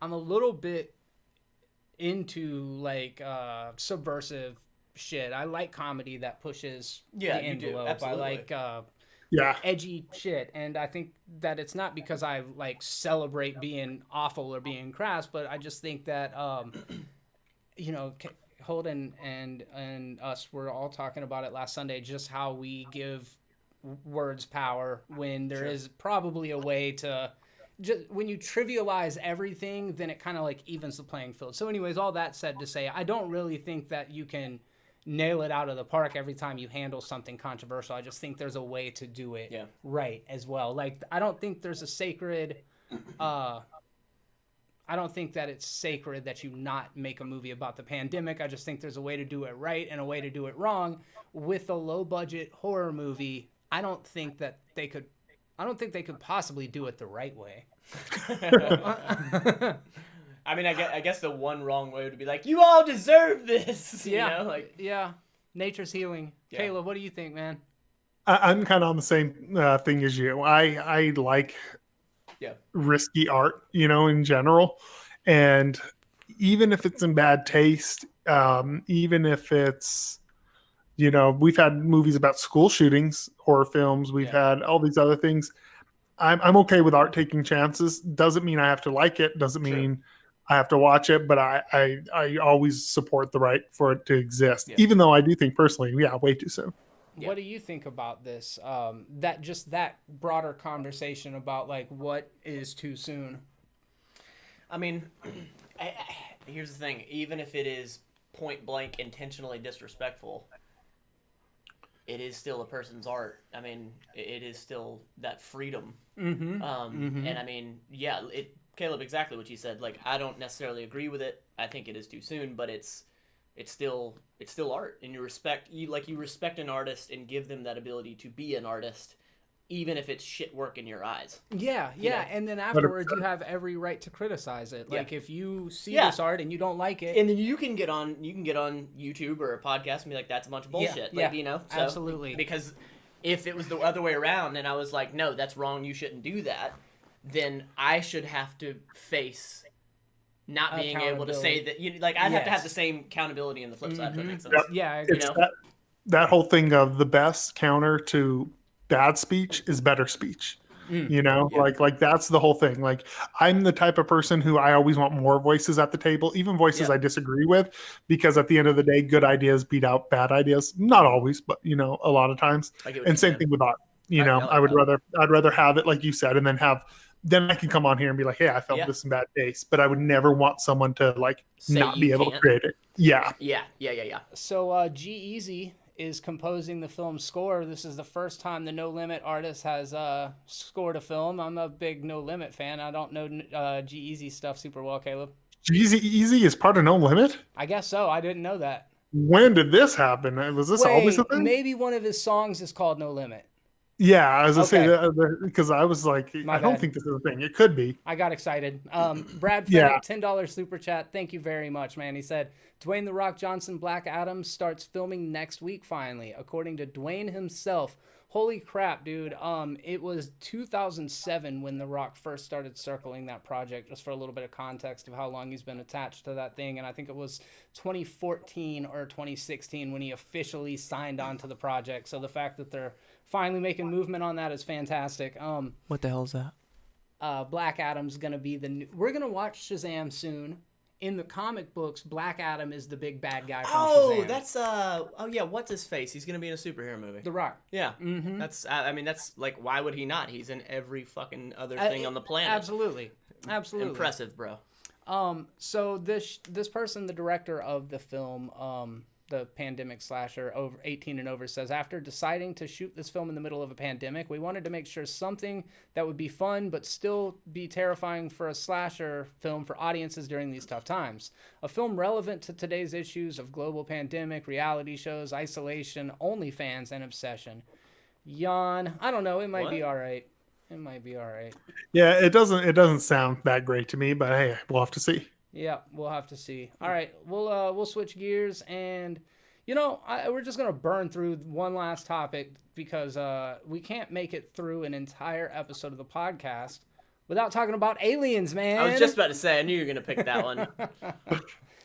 Speaker 2: a little bit into like subversive shit. I like comedy that pushes
Speaker 1: Yeah,
Speaker 2: the
Speaker 1: you do.
Speaker 2: envelope.
Speaker 1: Absolutely.
Speaker 2: I like
Speaker 3: Yeah.
Speaker 2: edgy shit, and I think that it's not because I like celebrate being awful or being crass, but I just think that Holden and us were all talking about it last Sunday, just how we give words power when there is probably a way to just when you trivialize everything, then it kind of like evens the playing field. So anyways, all that said to say, I don't really think that you can nail it out of the park every time you handle something controversial. I just think there's a way to do it right as well. Like, I don't think there's a sacred I don't think that it's sacred that you not make a movie about the pandemic. I just think there's a way to do it right and a way to do it wrong. With a low budget horror movie, I don't think they could possibly do it the right way.
Speaker 1: I mean, I guess the one wrong way would be like, you all deserve this.
Speaker 2: Yeah.
Speaker 1: You know? Like,
Speaker 2: Yeah. Nature's healing.
Speaker 1: Yeah.
Speaker 2: Caleb, what do you think, man?
Speaker 3: I'm kind of on the same thing as you. I like risky art, in general. And even if it's in bad taste, even if it's, we've had movies about school shootings, horror films, we've had all these other things. I'm okay with art taking chances. Doesn't mean I have to like it. Doesn't mean I have to watch it, but I always support the right for it to exist, even though I do think personally, way too soon.
Speaker 2: Yeah. What do you think about this? That broader conversation about like what is too soon?
Speaker 1: I mean, here's the thing. Even if it is point blank intentionally disrespectful, it is still a person's art. I mean, it is still that freedom. And I mean, Caleb, exactly what you said. Like, I don't necessarily agree with it. I think it is too soon, but it's still art, and you respect an artist and give them that ability to be an artist, even if it's shit work in your eyes.
Speaker 2: Yeah, and then afterwards you have every right to criticize it. Like if you see this art and you don't like it,
Speaker 1: and then you can get on YouTube or a podcast and be like, that's a bunch of bullshit. So,
Speaker 2: absolutely.
Speaker 1: Because if it was the other way around and I was like, no, that's wrong, you shouldn't do that, then I should have to face not being able to say that. I'd have to have the same accountability on the flip side. If that makes sense.
Speaker 3: Yep.
Speaker 2: Yeah,
Speaker 3: It's that whole thing of the best counter to bad speech is better speech. Like that's the whole thing. Like, I'm the type of person who I always want more voices at the table, even voices I disagree with, because at the end of the day, good ideas beat out bad ideas. Not always, but a lot of times. And same thing with art. I'd rather have it like you said, and then I can come on here and be like, hey, I felt this in bad taste, but I would never want someone to like
Speaker 1: say
Speaker 3: not be able to create it.
Speaker 1: Yeah.
Speaker 2: So G-Eazy is composing the film's score. This is the first time the No Limit artist has scored a film. I'm a big No Limit fan. I don't know G-Eazy stuff super well, Caleb.
Speaker 3: G-Eazy is part of No Limit?
Speaker 2: I guess so. I didn't know that.
Speaker 3: When did this happen? Was this always a thing?
Speaker 2: Maybe one of his songs is called No Limit.
Speaker 3: Yeah, I was going to say that because I was like, I don't think this is a thing. It could be.
Speaker 2: I got excited. Brad Fennec, $10 super chat. Thank you very much, man. He said, Dwayne "The Rock" Johnson Black Adam starts filming next week, finally, according to Dwayne himself. Holy crap, dude. It was 2007 when The Rock first started circling that project, just for a little bit of context of how long he's been attached to that thing. And I think it was 2014 or 2016 when he officially signed on to the project. So the fact that they're finally making movement on that is fantastic.
Speaker 1: What the hell is that?
Speaker 2: Black Adam's going to be the new... We're going to watch Shazam soon in the comic books, Black Adam is the big bad guy from
Speaker 1: Oh,
Speaker 2: Shazam.
Speaker 1: that's what's his face? He's gonna be in a superhero movie.
Speaker 2: The Rock.
Speaker 1: Yeah,
Speaker 2: Mm-hmm.
Speaker 1: that's like, why would he not? He's in every fucking other thing on the planet.
Speaker 2: Absolutely.
Speaker 1: Impressive, bro.
Speaker 2: So this person, the director of the film, the pandemic slasher over 18 and over, says, after deciding to shoot this film in the middle of a pandemic, we wanted to make sure something that would be fun but still be terrifying for a slasher film for audiences during these tough times. A film relevant to today's issues of global pandemic, reality shows, isolation, OnlyFans, and obsession. Yawn. I don't know. It might be all right. It might be all right.
Speaker 3: Yeah, it doesn't sound that great to me, but hey, we'll have to see.
Speaker 2: Yeah, we'll have to see. All right, we'll switch gears, and we're just gonna burn through one last topic because we can't make it through an entire episode of the podcast without talking about aliens, man.
Speaker 1: I was just about to say, I knew you were gonna pick that one.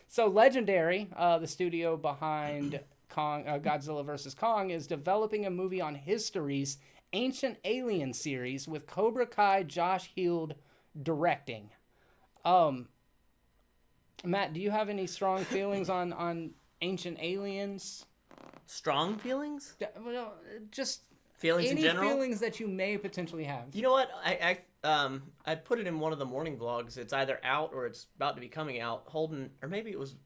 Speaker 2: So Legendary, the studio behind Godzilla vs. Kong, is developing a movie on history's Ancient Alien series with Cobra Kai Josh Heald directing. Matt, do you have any strong feelings on Ancient Aliens?
Speaker 1: Strong feelings?
Speaker 2: Well, just
Speaker 1: Feelings
Speaker 2: any
Speaker 1: in general?
Speaker 2: Feelings that you may potentially have.
Speaker 1: You know what? I put it in one of the morning vlogs. It's either out or it's about to be coming out. Holden, or maybe it was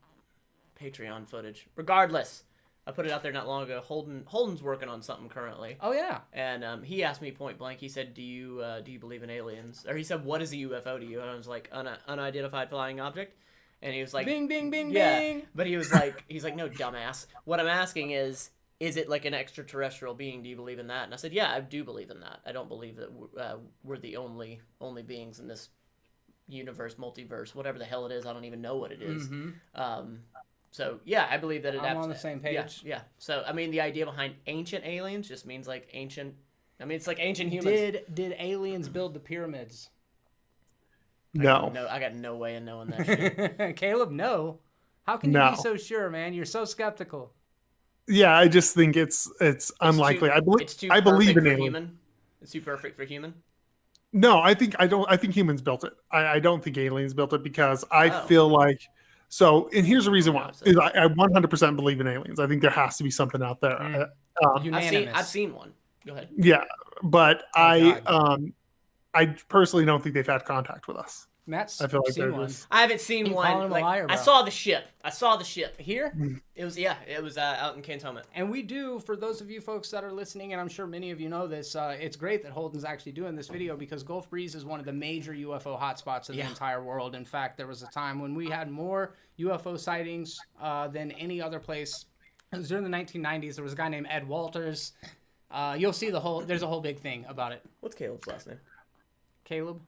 Speaker 1: Patreon footage. Regardless, I put it out there not long ago. Holden's working on something currently.
Speaker 2: Oh yeah.
Speaker 1: And he asked me point blank. He said, "Do you believe in aliens?" Or he said, "What is a UFO to you?" And I was like, "Unidentified flying object." And he was like,
Speaker 2: "Bing, bing, bing,
Speaker 1: yeah.
Speaker 2: bing."
Speaker 1: But he's like, "No, dumbass. What I'm asking is it like an extraterrestrial being? Do you believe in that?" And I said, "Yeah, I do believe in that. I don't believe that we're the only beings in this universe, multiverse, whatever the hell it is. I don't even know what it is."
Speaker 2: Mm-hmm.
Speaker 1: So yeah, I believe that it.
Speaker 2: I'm on the same page.
Speaker 1: Yeah. So I mean, the idea behind ancient aliens just means like ancient. I mean, it's like ancient humans.
Speaker 2: Did aliens build the pyramids?
Speaker 3: No.
Speaker 1: I got no way of knowing that shit.
Speaker 2: Caleb, no. How can you be so sure, man? You're so skeptical.
Speaker 3: Yeah, I just think it's unlikely. I believe in aliens.
Speaker 1: Human. It's too perfect for human.
Speaker 3: No, I think humans built it. I don't think aliens built it because I feel like so. And here's the reason why: is I 100% believe in aliens. I think there has to be something out there.
Speaker 1: I've seen one. Go ahead.
Speaker 3: Yeah, but I personally don't think they've had contact with us.
Speaker 2: Matt's
Speaker 3: I feel like
Speaker 2: seen one.
Speaker 1: I haven't seen one. Like,
Speaker 2: liar,
Speaker 1: I saw the ship.
Speaker 2: Here.
Speaker 1: It was out in Cantonment.
Speaker 2: And we do, for those of you folks that are listening, and I'm sure many of you know this, it's great that Holden's actually doing this video because Gulf Breeze is one of the major UFO hotspots of the entire world. In fact, there was a time when we had more UFO sightings than any other place. It was during the 1990s. There was a guy named Ed Walters. You'll see there's a whole big thing about it.
Speaker 1: What's Caleb's last name?
Speaker 2: Caleb?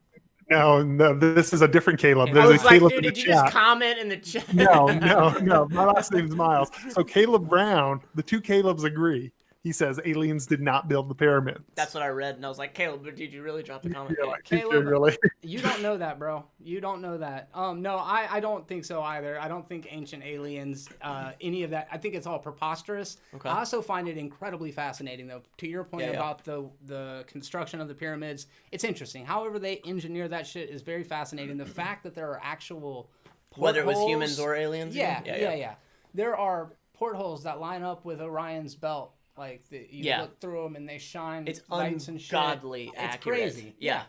Speaker 3: No, this is a different Caleb.
Speaker 1: I
Speaker 3: There's
Speaker 1: was
Speaker 3: a
Speaker 1: like,
Speaker 3: Caleb
Speaker 1: dude,
Speaker 3: in the
Speaker 1: did you
Speaker 3: chat.
Speaker 1: just comment in the chat?
Speaker 3: No. My last name's Miles. So Caleb Brown, the two Calebs agree. He says aliens did not build the pyramids.
Speaker 1: That's what I read, and I was like, Caleb, did you really drop the comment?
Speaker 3: Yeah, like,
Speaker 2: Caleb,
Speaker 3: really?
Speaker 2: You don't know that, bro. You don't know that. No, I don't think so either. I don't think ancient aliens, any of that. I think it's all preposterous.
Speaker 1: Okay.
Speaker 2: I also find it incredibly fascinating, though. To your point about the construction of the pyramids, it's interesting. However they engineer that shit is very fascinating. The fact that there are actual portholes,
Speaker 1: whether it was humans or aliens.
Speaker 2: Yeah. There are portholes that line up with Orion's belt. Like you look through them and they shine.
Speaker 1: It's
Speaker 2: lights and shit.
Speaker 1: ungodly accurate.
Speaker 2: It's crazy.
Speaker 1: Yeah.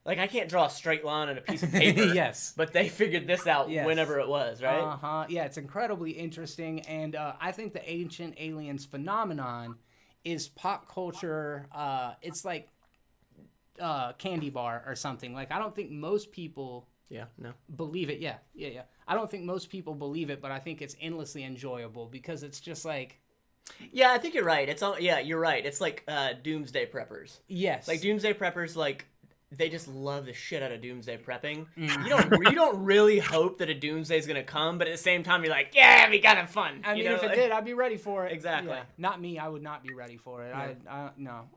Speaker 1: Like I can't draw a straight line on a piece of paper.
Speaker 2: Yes.
Speaker 1: But they figured this out whenever it was, right?
Speaker 2: Yeah, it's incredibly interesting, and I think the ancient aliens phenomenon is pop culture. It's like candy bar or something. Like I don't think most people believe it. Yeah. I don't think most people believe it, but I think it's endlessly enjoyable because it's just like.
Speaker 1: Yeah, I think you're right. You're right. It's like doomsday preppers.
Speaker 2: Yes.
Speaker 1: Like doomsday preppers, like they just love the shit out of doomsday prepping. You don't really hope that a doomsday is gonna come, but at the same time you're like, yeah, it'd be kind of fun.
Speaker 2: I mean, if it did, I'd be ready for it.
Speaker 1: Exactly.
Speaker 2: Yeah. Not me. I would not be ready for it. Yeah. No.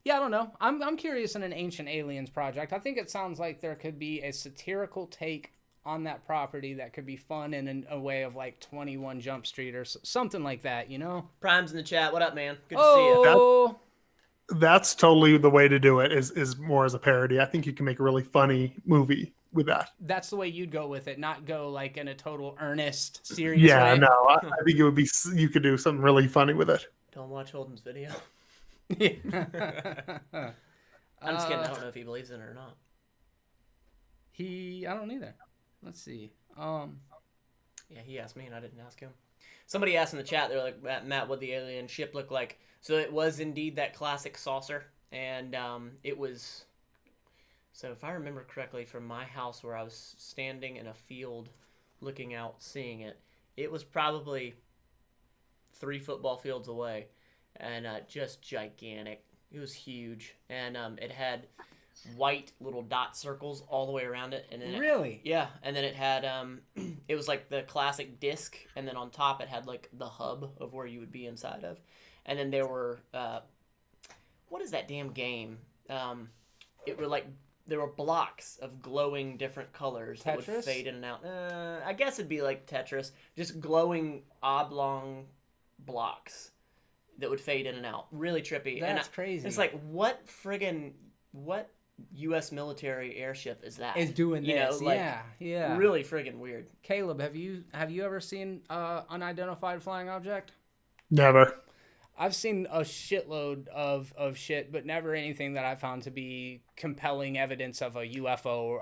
Speaker 2: Yeah, I don't know. I'm curious in an Ancient Aliens project. I think it sounds like there could be a satirical take on that property that could be fun in a way of like 21 Jump Street or something like that, you know?
Speaker 1: Prime's in the chat. What up, man? Good to see you.
Speaker 3: That's totally the way to do it is more as a parody. I think you can make a really funny movie with that.
Speaker 2: That's the way you'd go with it, not go like in a total earnest, serious
Speaker 3: Yeah,
Speaker 2: way.
Speaker 3: no, I think it would be, you could do something really funny with it.
Speaker 1: Don't watch Holden's video.
Speaker 2: Yeah.
Speaker 1: I'm just kidding. I don't know if he believes in it or not.
Speaker 2: I don't either. Let's see.
Speaker 1: Yeah, he asked me and I didn't ask him. Somebody asked in the chat, they're like, Matt, what the alien ship looked like. So it was indeed that classic saucer. And it was, so if I remember correctly, from my house where I was standing in a field looking out, seeing it, it was probably 3 football fields away. And just gigantic. It was huge. And it had white little dot circles all the way around it. And then
Speaker 2: Really?
Speaker 1: yeah, and then it had it was like the classic disc, and then on top it had like the hub of where you would be inside of, and then there were what is that damn game? It were like there were blocks of glowing different colors that would
Speaker 2: Tetris?
Speaker 1: fade in and out. I guess it'd be like Tetris, just glowing oblong blocks that would fade in and out. Really trippy.
Speaker 2: That's crazy.
Speaker 1: It's like what U.S. military airship is that?
Speaker 2: Is doing
Speaker 1: you
Speaker 2: this.
Speaker 1: know, like,
Speaker 2: yeah.
Speaker 1: really friggin' weird.
Speaker 2: Caleb, have you ever seen unidentified flying object?
Speaker 3: Never.
Speaker 2: I've seen a shitload of shit, but never anything that I found to be compelling evidence of a UFO,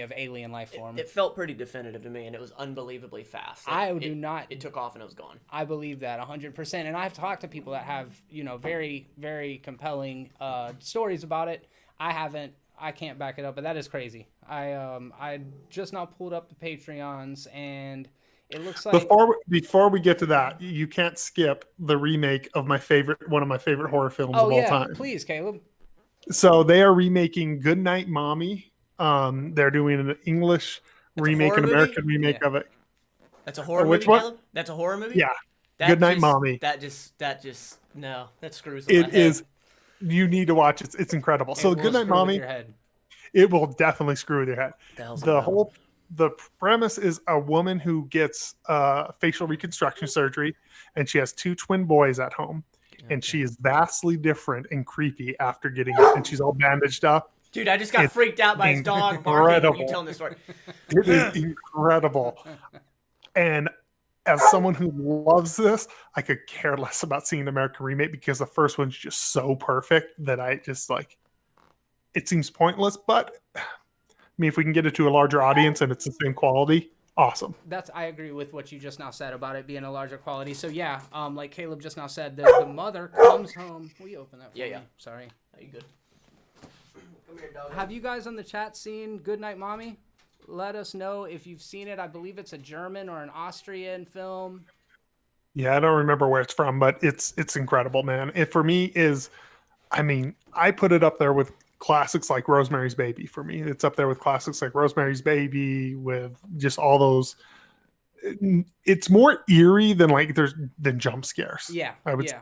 Speaker 2: of alien life form.
Speaker 1: It felt pretty definitive to me, and it was unbelievably fast. It took off and it was gone.
Speaker 2: I believe that 100%. And I've talked to people that have, very, very compelling stories about it. I can't back it up, but that is crazy. I just now pulled up the Patreons, and it looks like
Speaker 3: before we get to that, you can't skip the remake of one of my favorite horror films of all time.
Speaker 2: Please, Caleb.
Speaker 3: So they are remaking Goodnight Mommy. They're doing an English remake, an American remake of it.
Speaker 1: That's a horror
Speaker 3: Which
Speaker 1: movie,
Speaker 3: one?
Speaker 1: Caleb? That's a horror movie?
Speaker 3: Yeah. Goodnight Mommy.
Speaker 1: That screws with
Speaker 3: It
Speaker 1: my head.
Speaker 3: is. You need to watch it. It's incredible. So Goodnight Mommy, it will definitely screw with your head. The premise is a woman who gets facial reconstruction surgery, and she has 2 twin boys at home, and she is vastly different and creepy after getting it, and she's all bandaged up.
Speaker 1: Dude, I just got freaked out by his dog barking when you telling this story.
Speaker 3: It is incredible. And as someone who loves this, I could care less about seeing an American remake because the first one's just so perfect that I just like, it seems pointless, but I mean, if we can get it to a larger audience and it's the same quality, awesome.
Speaker 2: I agree with what you just now said about it being a larger quality. So yeah, like Caleb just now said, the mother comes home. Will you open that for me?
Speaker 1: Yeah.
Speaker 2: Sorry.
Speaker 1: Are you good? Come here, dog.
Speaker 2: Have you guys on the chat seen Goodnight Mommy? Let us know if you've seen it. I believe it's a German or an Austrian film.
Speaker 3: Yeah, I don't remember where it's from, but it's incredible, man. It for me is, I mean, I put it up there with classics like Rosemary's Baby. For me, it's up there with classics like Rosemary's Baby, with just all those. It's more eerie than jump scares.
Speaker 2: Yeah,
Speaker 3: I would.
Speaker 2: Yeah.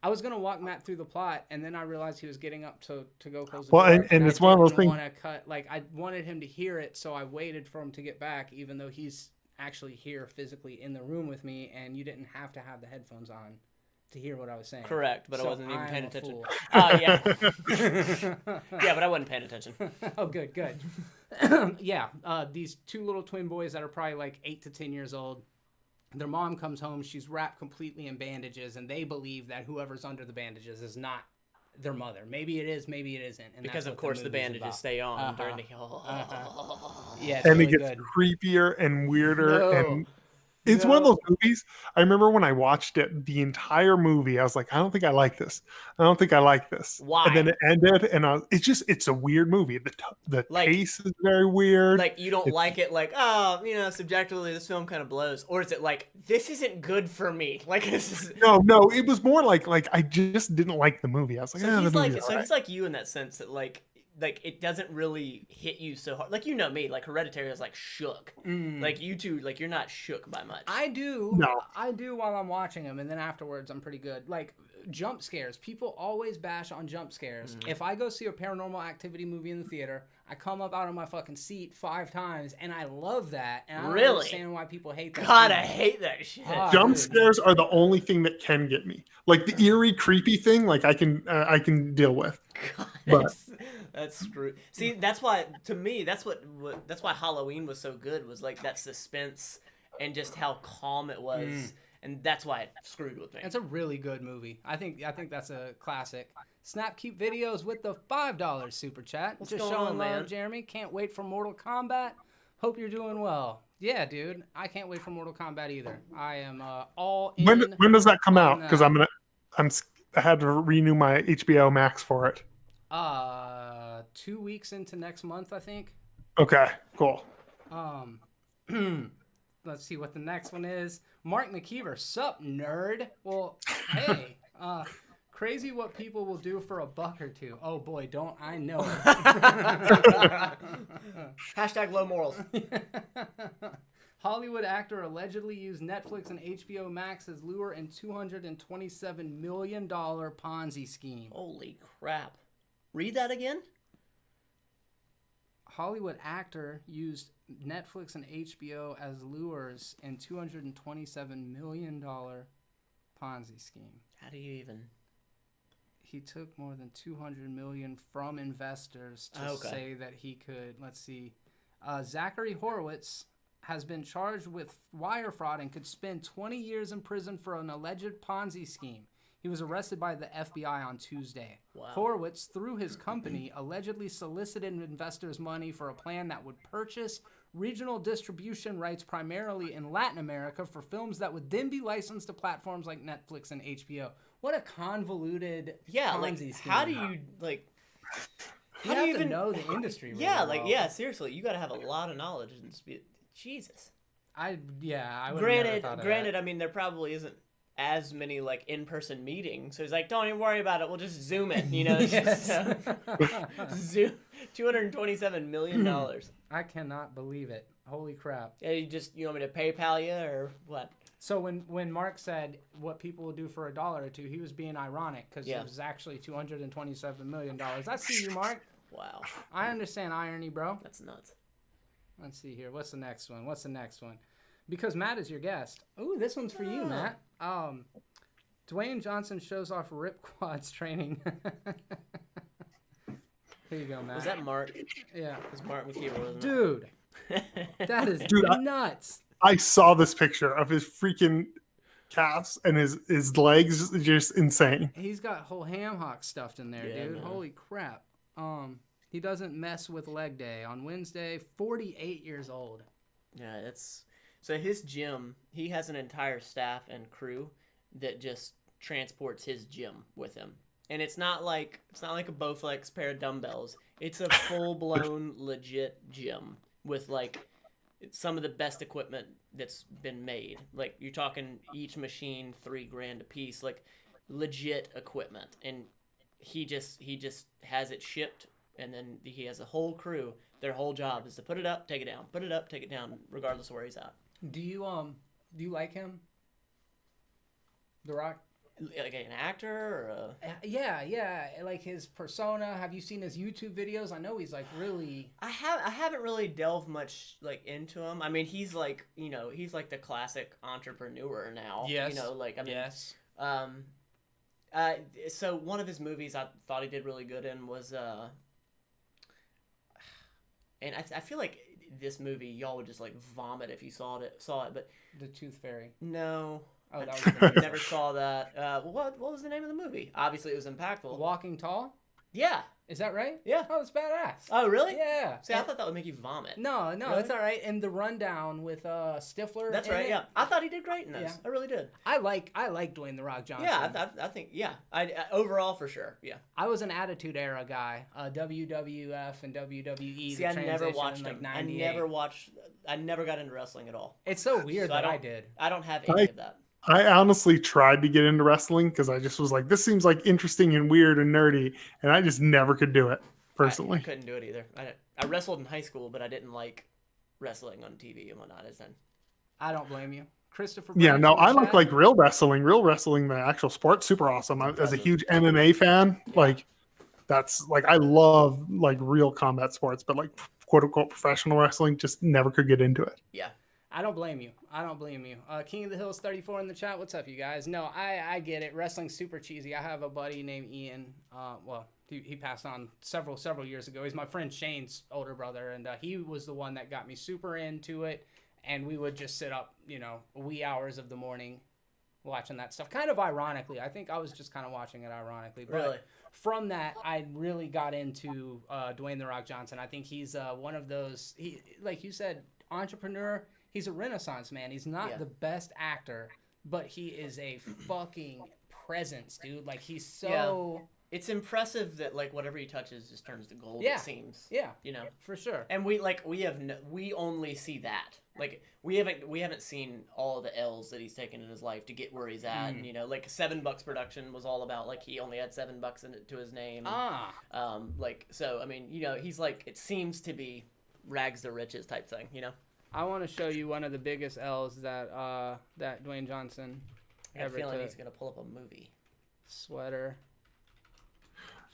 Speaker 2: I was gonna walk Matt through the plot, and then I realized he was getting up to go close the
Speaker 3: door.
Speaker 2: Well,
Speaker 3: and it's one of those things.
Speaker 2: I wanted him to hear it, so I waited for him to get back, even though he's actually here physically in the room with me, and you didn't have to have the headphones on to hear what I was saying.
Speaker 1: Correct, but
Speaker 2: So
Speaker 1: I wasn't even paying
Speaker 2: I'm a
Speaker 1: attention.
Speaker 2: fool.
Speaker 1: Yeah. Yeah, but I wasn't paying attention.
Speaker 2: Oh, good. Yeah, these 2 little twin boys that are probably like 8 to 10 years old. Their mom comes home. She's wrapped completely in bandages, and they believe that whoever's under the bandages is not their mother. Maybe it is, maybe it isn't. And
Speaker 1: Because, of course, the bandages stay on during the... Oh.
Speaker 2: Yeah, it's
Speaker 3: and
Speaker 2: really
Speaker 3: it gets
Speaker 2: good.
Speaker 3: creepier and weirder. And it's one of those movies. I remember when I watched it, the entire movie, I was like, I don't think I like this.
Speaker 1: Why?
Speaker 3: And then it ended, and it's a weird movie. The taste is very weird.
Speaker 1: Like, you don't like it, like, subjectively, this film kind of blows. Or is it like, this isn't good for me? Like, this is...
Speaker 3: No, it was more like I just didn't like the movie. I was like,
Speaker 1: he's like you in that sense that, like it doesn't really hit you so hard. Like, me, like Hereditary is like shook. Like you two, like you're not shook by much.
Speaker 2: I do.
Speaker 3: No.
Speaker 2: I do while I'm watching them, and then afterwards I'm pretty good. Like jump scares. People always bash on jump scares. If I go see a Paranormal Activity movie in the theater, I come up out of my fucking seat 5 times, and I love that. And I don't understand why people hate that.
Speaker 1: God, I hate that shit.
Speaker 3: Jump scares are the only thing that can get me. Like the eerie, creepy thing, like I can deal with.
Speaker 1: God, That's screwed. See, that's why to me that's why Halloween was so good, was like that suspense and just how calm it was, and that's why it screwed with me.
Speaker 2: It's a really good movie. I think that's a classic. Snap Cute Videos with the $5 super chat.
Speaker 1: What's
Speaker 2: Just
Speaker 1: going
Speaker 2: showing
Speaker 1: on,
Speaker 2: love,
Speaker 1: man?
Speaker 2: Jeremy. Can't wait for Mortal Kombat. Hope you're doing well. Yeah, dude. I can't wait for Mortal Kombat either. I am all in.
Speaker 3: When does that come
Speaker 2: on
Speaker 3: out? Because
Speaker 2: that.
Speaker 3: I had to renew my HBO Max for it.
Speaker 2: 2 weeks into next month, I think.
Speaker 3: Okay, cool.
Speaker 2: Let's see what the next one is. Mark McKeever, sup, nerd? Well, hey, crazy what people will do for a buck or two. Oh boy, don't I know it.
Speaker 1: Hashtag low morals.
Speaker 2: Hollywood actor allegedly used Netflix and HBO Max as lure in $227 million Ponzi scheme.
Speaker 1: Holy crap. Read that again?
Speaker 2: Hollywood actor used Netflix and HBO as lures in $227 million Ponzi scheme.
Speaker 1: How do you even...
Speaker 2: He took more than $200 million from investors to say that he could. Let's see. Zachary Horowitz has been charged with wire fraud and could spend 20 years in prison for an alleged Ponzi scheme. He was arrested by the FBI on Tuesday.
Speaker 1: Wow.
Speaker 2: Horowitz, through his company, allegedly solicited investors' money for a plan that would purchase regional distribution rights primarily in Latin America for films that would then be licensed to platforms like Netflix and HBO. What a convoluted Ponzi scheme.
Speaker 1: How do you, like...
Speaker 2: You have to know the industry really well.
Speaker 1: Seriously, you got to have a lot of knowledge. Jesus.
Speaker 2: I would never thought of
Speaker 1: Granted,
Speaker 2: that.
Speaker 1: I mean, there probably isn't as many, like, in-person meetings. So he's like, don't even worry about it. We'll just Zoom it, you know? Zoom. $227 million.
Speaker 2: I cannot believe it. Holy crap.
Speaker 1: Yeah, you want me to PayPal you or what?
Speaker 2: So when Mark said what people will do for $1 or $2, he was being ironic because it was actually $227 million. I see you, Mark.
Speaker 1: Wow.
Speaker 2: I understand irony, bro.
Speaker 1: That's nuts.
Speaker 2: Let's see here. What's the next one? Because Matt is your guest. Ooh, this one's for you, Matt. Dwayne Johnson shows off rip quads training. Here you go, Matt.
Speaker 1: Was that Mark?
Speaker 2: Yeah.
Speaker 1: It was Mark McKeever, wasn't
Speaker 2: Dude, that is nuts.
Speaker 3: I saw this picture of his freaking calves and his legs, just insane.
Speaker 2: He's got whole ham hock stuffed in there, dude. Man. Holy crap. He doesn't mess with leg day. On Wednesday, 48 years old.
Speaker 1: Yeah, so his gym, he has an entire staff and crew that just transports his gym with him. And it's not like a Bowflex pair of dumbbells. It's a full-blown legit gym with like some of the best equipment that's been made. Like, you're talking each machine $3,000 a piece, like legit equipment. And he just has it shipped, and then he has a whole crew. Their whole job is to put it up, take it down, put it up, take it down, regardless of where he's at.
Speaker 2: Do you like him? The Rock?
Speaker 1: Like an actor or
Speaker 2: Yeah, like his persona. Have you seen his YouTube videos? I know he's like really...
Speaker 1: I haven't really delved much like into him. I mean, he's like, he's like the classic entrepreneur now.
Speaker 2: Yes.
Speaker 1: Yes. So one of his movies I thought he did really good in was and I feel like this movie y'all would just like vomit if you saw it, but
Speaker 2: The Tooth Fairy.
Speaker 1: No.
Speaker 2: Oh, that was
Speaker 1: never saw that. What was the name of the movie? Obviously, it was impactful.
Speaker 2: Walking Tall?
Speaker 1: Yeah.
Speaker 2: Is that right?
Speaker 1: Yeah.
Speaker 2: Oh, it's badass.
Speaker 1: Oh, really?
Speaker 2: Yeah.
Speaker 1: See, I thought that would make you vomit.
Speaker 2: No,
Speaker 1: Really?
Speaker 2: it's all right. And The Rundown with Stifler.
Speaker 1: That's right. Yeah, I thought he did great in those.
Speaker 2: Yeah.
Speaker 1: I really did.
Speaker 2: I like Dwayne The Rock Johnson.
Speaker 1: Yeah, I think I overall for sure. Yeah.
Speaker 2: I was an Attitude Era guy. WWF and WWE.
Speaker 1: See, I never watched
Speaker 2: like
Speaker 1: them.
Speaker 2: 98.
Speaker 1: I never got into wrestling at all.
Speaker 2: It's so weird that I did.
Speaker 1: I don't have any of that.
Speaker 3: I honestly tried to get into wrestling because I just was like, this seems like interesting and weird and nerdy, and I just never could do it personally.
Speaker 1: I couldn't do it either. I wrestled in high school, but I didn't like wrestling on TV and whatnot.
Speaker 2: I don't blame you. Christopher.
Speaker 3: Yeah, no, I like real wrestling. Real wrestling, the actual sport, super awesome. As a huge MMA fan, like that's like I love like real combat sports, but like quote unquote professional wrestling, just never could get into it.
Speaker 1: Yeah.
Speaker 2: I don't blame you. King of the Hills 34 in the chat. What's up, you guys? No, I get it. Wrestling's super cheesy. I have a buddy named Ian. He passed on several years ago. He's my friend Shane's older brother, and he was the one that got me super into it. And we would just sit up, wee hours of the morning watching that stuff. Kind of ironically. I think I was just kind of watching it ironically. But
Speaker 1: Really?
Speaker 2: from that, I really got into Dwayne "The Rock" Johnson. I think he's one of those, like you said, entrepreneur. He's a renaissance man. He's not the best actor, but he is a fucking presence, dude. Like, he's so...
Speaker 1: Yeah. It's impressive that like whatever he touches just turns to gold.
Speaker 2: Yeah.
Speaker 1: It seems.
Speaker 2: Yeah,
Speaker 1: You know.
Speaker 2: for sure.
Speaker 1: And we only see that. Like we haven't seen all the L's that he's taken in his life to get where he's at. And, like $7 production was all about like he only had $7 in it to his name. So I mean, he's like, it seems to be rags to riches type thing.
Speaker 2: I want to show you one of the biggest L's that Dwayne Johnson
Speaker 1: I got a
Speaker 2: ever
Speaker 1: feeling
Speaker 2: took.
Speaker 1: he's gonna pull up a movie.
Speaker 2: Sweater.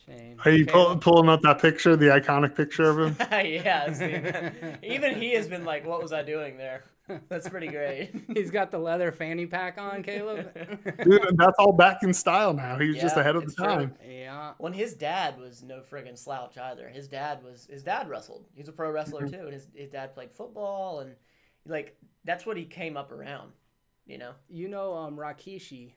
Speaker 2: Chain.
Speaker 3: Are you
Speaker 2: Caleb?
Speaker 3: pulling up that picture, the iconic picture of him?
Speaker 1: Yeah, I've seen that. Even he has been like, "What was I doing there?" That's pretty great.
Speaker 2: He's got the leather fanny pack on, Caleb.
Speaker 3: Dude, that's all back in style now. He was just ahead of the
Speaker 1: it's true.
Speaker 3: time.
Speaker 2: Yeah.
Speaker 1: When his dad was no friggin' slouch either. His dad wrestled. He's a pro wrestler too, and his dad played football, and like that's what he came up around.
Speaker 2: Rakishi.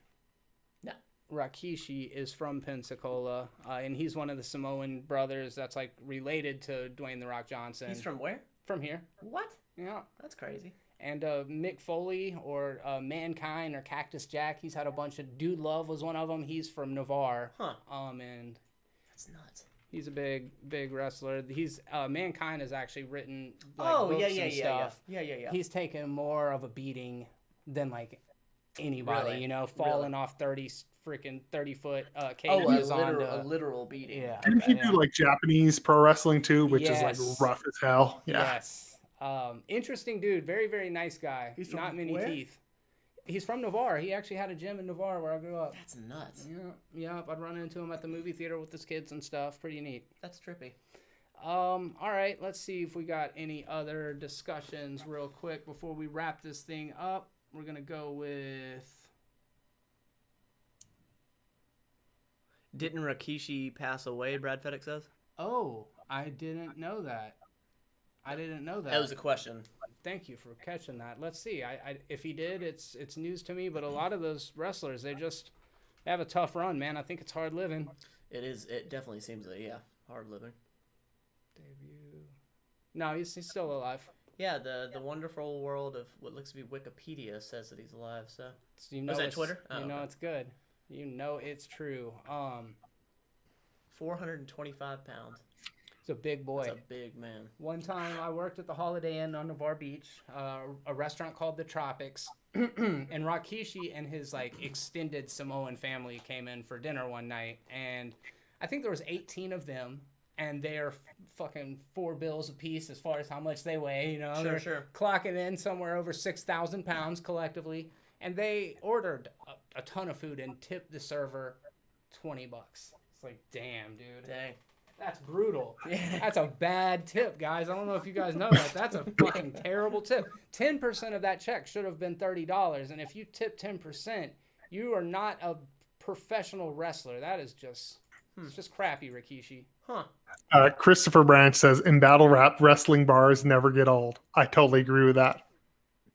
Speaker 1: No.
Speaker 2: Rakishi is from Pensacola, and he's one of the Samoan brothers that's like related to Dwayne "The Rock" Johnson.
Speaker 1: He's from where?
Speaker 2: From here.
Speaker 1: What?
Speaker 2: Yeah.
Speaker 1: That's crazy.
Speaker 2: And Mick Foley or Mankind or Cactus Jack, he's had a bunch of... Dude Love was one of them. He's from Navarre.
Speaker 1: Huh.
Speaker 2: And
Speaker 1: That's nuts.
Speaker 2: he's a big wrestler. He's Mankind has actually written books and stuff.
Speaker 1: Yeah.
Speaker 2: He's taken more of a beating than like anybody,
Speaker 1: Really?
Speaker 2: falling off 30-foot
Speaker 1: Oh,
Speaker 2: cages
Speaker 1: a literal beating.
Speaker 2: Yeah.
Speaker 3: Didn't he do like Japanese pro wrestling too, which is
Speaker 2: Yes.
Speaker 3: like rough as hell? Yeah.
Speaker 2: Yes. Interesting dude. Very, very nice guy.
Speaker 1: He's from
Speaker 2: Not many
Speaker 1: where?
Speaker 2: teeth. He's from Navarre. He actually had a gym in Navarre where I grew up.
Speaker 1: That's nuts.
Speaker 2: Yeah. I'd run into him at the movie theater with his kids and stuff. Pretty neat.
Speaker 1: That's trippy.
Speaker 2: All right. Let's see if we got any other discussions real quick before we wrap this thing up. We're going to go with...
Speaker 1: Didn't Rikishi pass away? Brad Fedek says.
Speaker 2: Oh, I didn't know that.
Speaker 1: That was a question.
Speaker 2: Thank you for catching that. Let's see. If he did, it's news to me. But a lot of those wrestlers, they have a tough run, man. I think it's hard living.
Speaker 1: It is. It definitely seems hard living.
Speaker 2: Debut. No, he's still alive.
Speaker 1: Yeah, the wonderful world of what looks to be Wikipedia says that he's alive. So
Speaker 2: Was
Speaker 1: that Twitter? Oh,
Speaker 2: You know
Speaker 1: okay.
Speaker 2: it's good. You know it's true.
Speaker 1: 425 pounds.
Speaker 2: He's a big boy.
Speaker 1: That's a big man.
Speaker 2: One time I worked at the Holiday Inn on Navarre Beach, a restaurant called the Tropics, and Rakishi and his like extended Samoan family came in for dinner one night, and I think there was 18 of them, and they're fucking $4 a piece as far as how much they weigh. They're clocking in somewhere over 6,000 pounds collectively, and they ordered a ton of food and tipped the server $20. It's like, damn, dude.
Speaker 1: Dang.
Speaker 2: That's brutal.
Speaker 1: Yeah.
Speaker 2: That's a bad tip, guys. I don't know if you guys know that. That's a fucking terrible tip. 10% of that check should have been $30. And if you tip 10%, you are not a professional wrestler. That is just, it's just crappy, Rikishi.
Speaker 1: Huh.
Speaker 3: Christopher Branch says, in battle rap, wrestling bars never get old. I totally agree with that.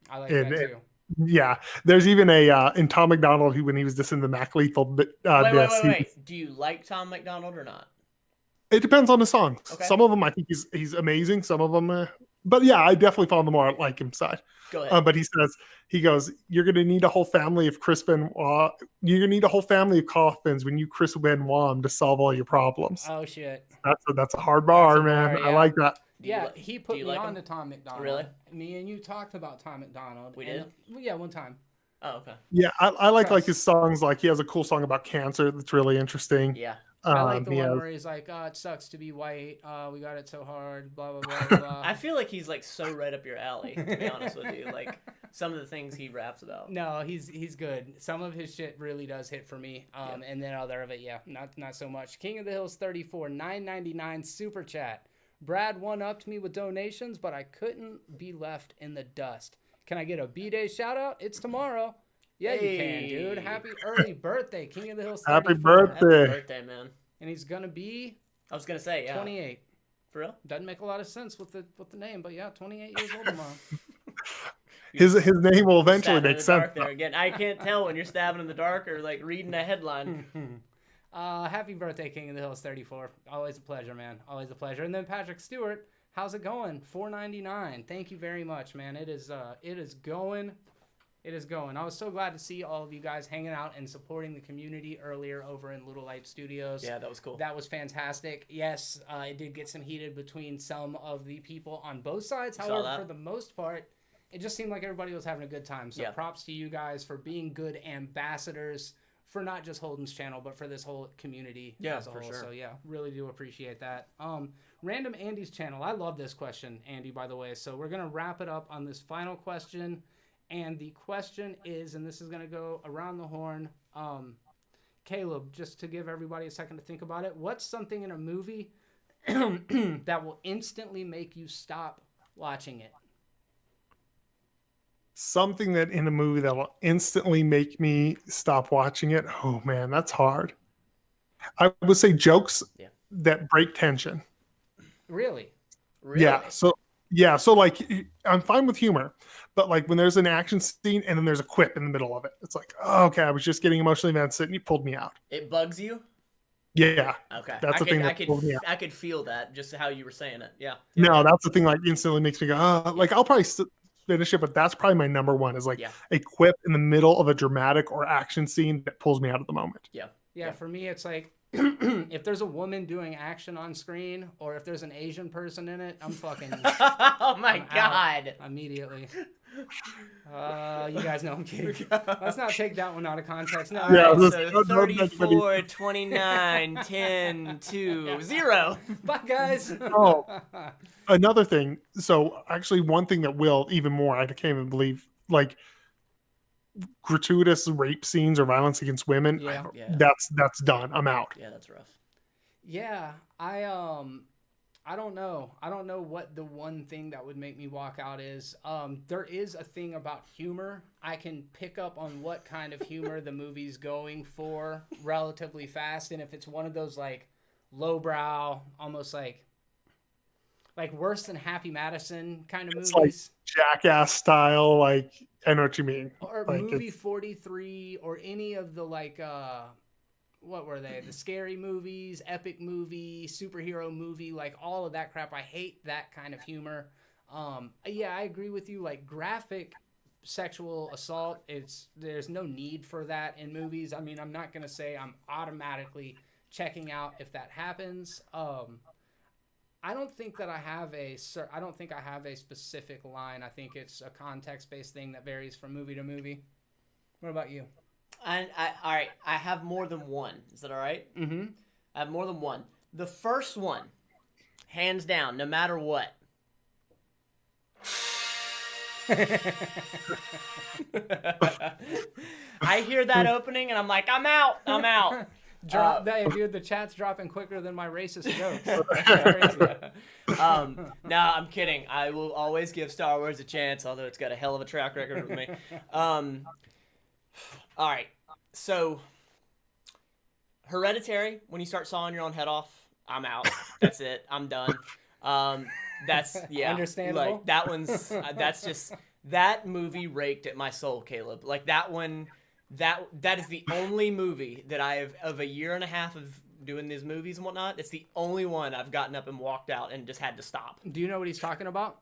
Speaker 2: I like that too.
Speaker 3: Yeah, there's even a in Tom McDonald who, when he was just in the Mac Lethal
Speaker 1: Wait. Do you like Tom McDonald or not?
Speaker 3: It depends on the songs.
Speaker 1: Okay.
Speaker 3: Some of them I think he's amazing. Some of them, but yeah, I definitely found the more like him side.
Speaker 1: Go ahead.
Speaker 3: But he goes, you're gonna need a whole family of Chris Benoit. You're gonna need a whole family of coffins when you Chris Benoit him to solve all your problems.
Speaker 2: Oh shit.
Speaker 3: That's a hard bar,
Speaker 2: That's a
Speaker 3: man.
Speaker 2: bar, yeah.
Speaker 3: I like that.
Speaker 2: Yeah, he put me
Speaker 1: like
Speaker 2: on
Speaker 1: him?
Speaker 2: to Tom McDonald.
Speaker 1: Really?
Speaker 2: Me and you talked about Tom McDonald.
Speaker 1: We did?
Speaker 2: Yeah, one time.
Speaker 1: Oh, okay.
Speaker 3: Yeah, I like his songs. Like he has a cool song about cancer that's really interesting.
Speaker 1: Yeah.
Speaker 2: I like the
Speaker 3: he
Speaker 2: one
Speaker 3: has-
Speaker 2: where he's like, "Oh, it sucks to be white. We got it so hard." Blah blah blah blah.
Speaker 1: I feel like he's like so right up your alley, to be honest with you. Like some of the things he raps about.
Speaker 2: No, he's good. Some of his shit really does hit for me. And then other of it, yeah, not so much. King of the Hills 34, $9.99 super chat. Brad one-upped me with donations, but I couldn't be left in the dust. Can I get a B-Day shout out? It's tomorrow. Yeah, you can, dude. Happy early birthday, King of the Hills 34.
Speaker 3: Happy birthday.
Speaker 1: Happy birthday, man.
Speaker 2: and he's gonna be
Speaker 1: I was gonna say, yeah.
Speaker 2: 28.
Speaker 1: For real?
Speaker 2: Doesn't make a lot of sense with the name, but yeah, 28 years old tomorrow.
Speaker 3: His name will eventually
Speaker 1: Stabbing in
Speaker 3: make
Speaker 1: the
Speaker 3: sense.
Speaker 1: dark there again. I can't tell when you're stabbing in the dark or like reading a headline.
Speaker 2: Happy birthday, King of the Hills 34. Always a pleasure, man. Always a pleasure. And then Patrick Stewart, how's it going? $4.99. Thank you very much, man. It is going. It is going. I was so glad to see all of you guys hanging out and supporting the community earlier over in Little Light Studios.
Speaker 1: Yeah, that was cool.
Speaker 2: That was fantastic. Yes, it did get some heated between some of the people on both sides. However, for the most part, it just seemed like everybody was having a good time. So props to you guys for being good ambassadors for not just Holden's channel, but for this whole community as a whole. Sure. So yeah, really do appreciate that. Random Andy's channel. I love this question, Andy, by the way. So we're going to wrap it up on this final question. And the question is, and this is going to go around the horn, Caleb, just to give everybody a second to think about it, what's something in a movie that will instantly make you stop watching it?
Speaker 3: Something that in a movie that will instantly make me stop watching it? Oh, man, that's hard. I would say jokes that break tension.
Speaker 2: Really?
Speaker 3: Yeah, so like I'm fine with humor, but like when there's an action scene and then there's a quip in the middle of it, it's like, oh, okay, I was just getting emotionally invested and you pulled me out.
Speaker 1: It bugs you?
Speaker 3: Yeah.
Speaker 1: Okay.
Speaker 3: That's the thing that pulled me out.
Speaker 1: I could feel that just how you were saying it. Yeah.
Speaker 3: No, that's the thing like instantly makes me go, oh, like I'll probably finish it, but that's probably my number one is like a quip in the middle of a dramatic or action scene that pulls me out of the moment.
Speaker 2: Yeah, for me it's like if there's a woman doing action on screen or if there's an Asian person in it, I'm fucking
Speaker 1: oh my God.
Speaker 2: Immediately. You guys know I'm kidding. Let's not take that one out of context. No.
Speaker 1: Right, so 34, 29, 10, 2, 0.
Speaker 2: Bye, guys.
Speaker 3: Oh, another thing. So actually one thing that will even more, I can't even believe, like gratuitous rape scenes or violence against women. That's done. I'm out.
Speaker 1: Yeah, that's rough.
Speaker 2: Yeah, I don't know. I don't know what the one thing that would make me walk out is. There is a thing about humor. I can pick up on what kind of humor the movie's going for relatively fast, and if it's one of those like lowbrow, almost like worse than Happy Madison kind of movies.
Speaker 3: Like Jackass style, like I know what you mean.
Speaker 2: Or
Speaker 3: like
Speaker 2: movie 43 or any of the like what were they? The scary movies, epic movie, superhero movie, like all of that crap. I hate that kind of humor. Yeah, I agree with you. Like graphic sexual assault, there's no need for that in movies. I mean, I'm not going to say I'm automatically checking out if that happens. I don't think that I have a specific line. I think it's a context-based thing that varies from movie to movie. What about you?
Speaker 1: All right. I have more than one. Is that all right?
Speaker 2: Mm-hmm.
Speaker 1: I have more than one. The first one, hands down, no matter what. I hear that opening and I'm like, I'm out.
Speaker 2: Dude, the chat's dropping quicker than my racist jokes.
Speaker 1: No, I'm kidding. I will always give Star Wars a chance, although it's got a hell of a track record with me. All right, so Hereditary, when you start sawing your own head off, I'm out. That's it. I'm done. That's
Speaker 2: understandable.
Speaker 1: Like that one's that's just that movie raked at my soul, Caleb. Like that one. That is the only movie that I have of a year and a half of doing these movies and whatnot. It's the only one I've gotten up and walked out and just had to stop.
Speaker 2: Do you know what he's talking about?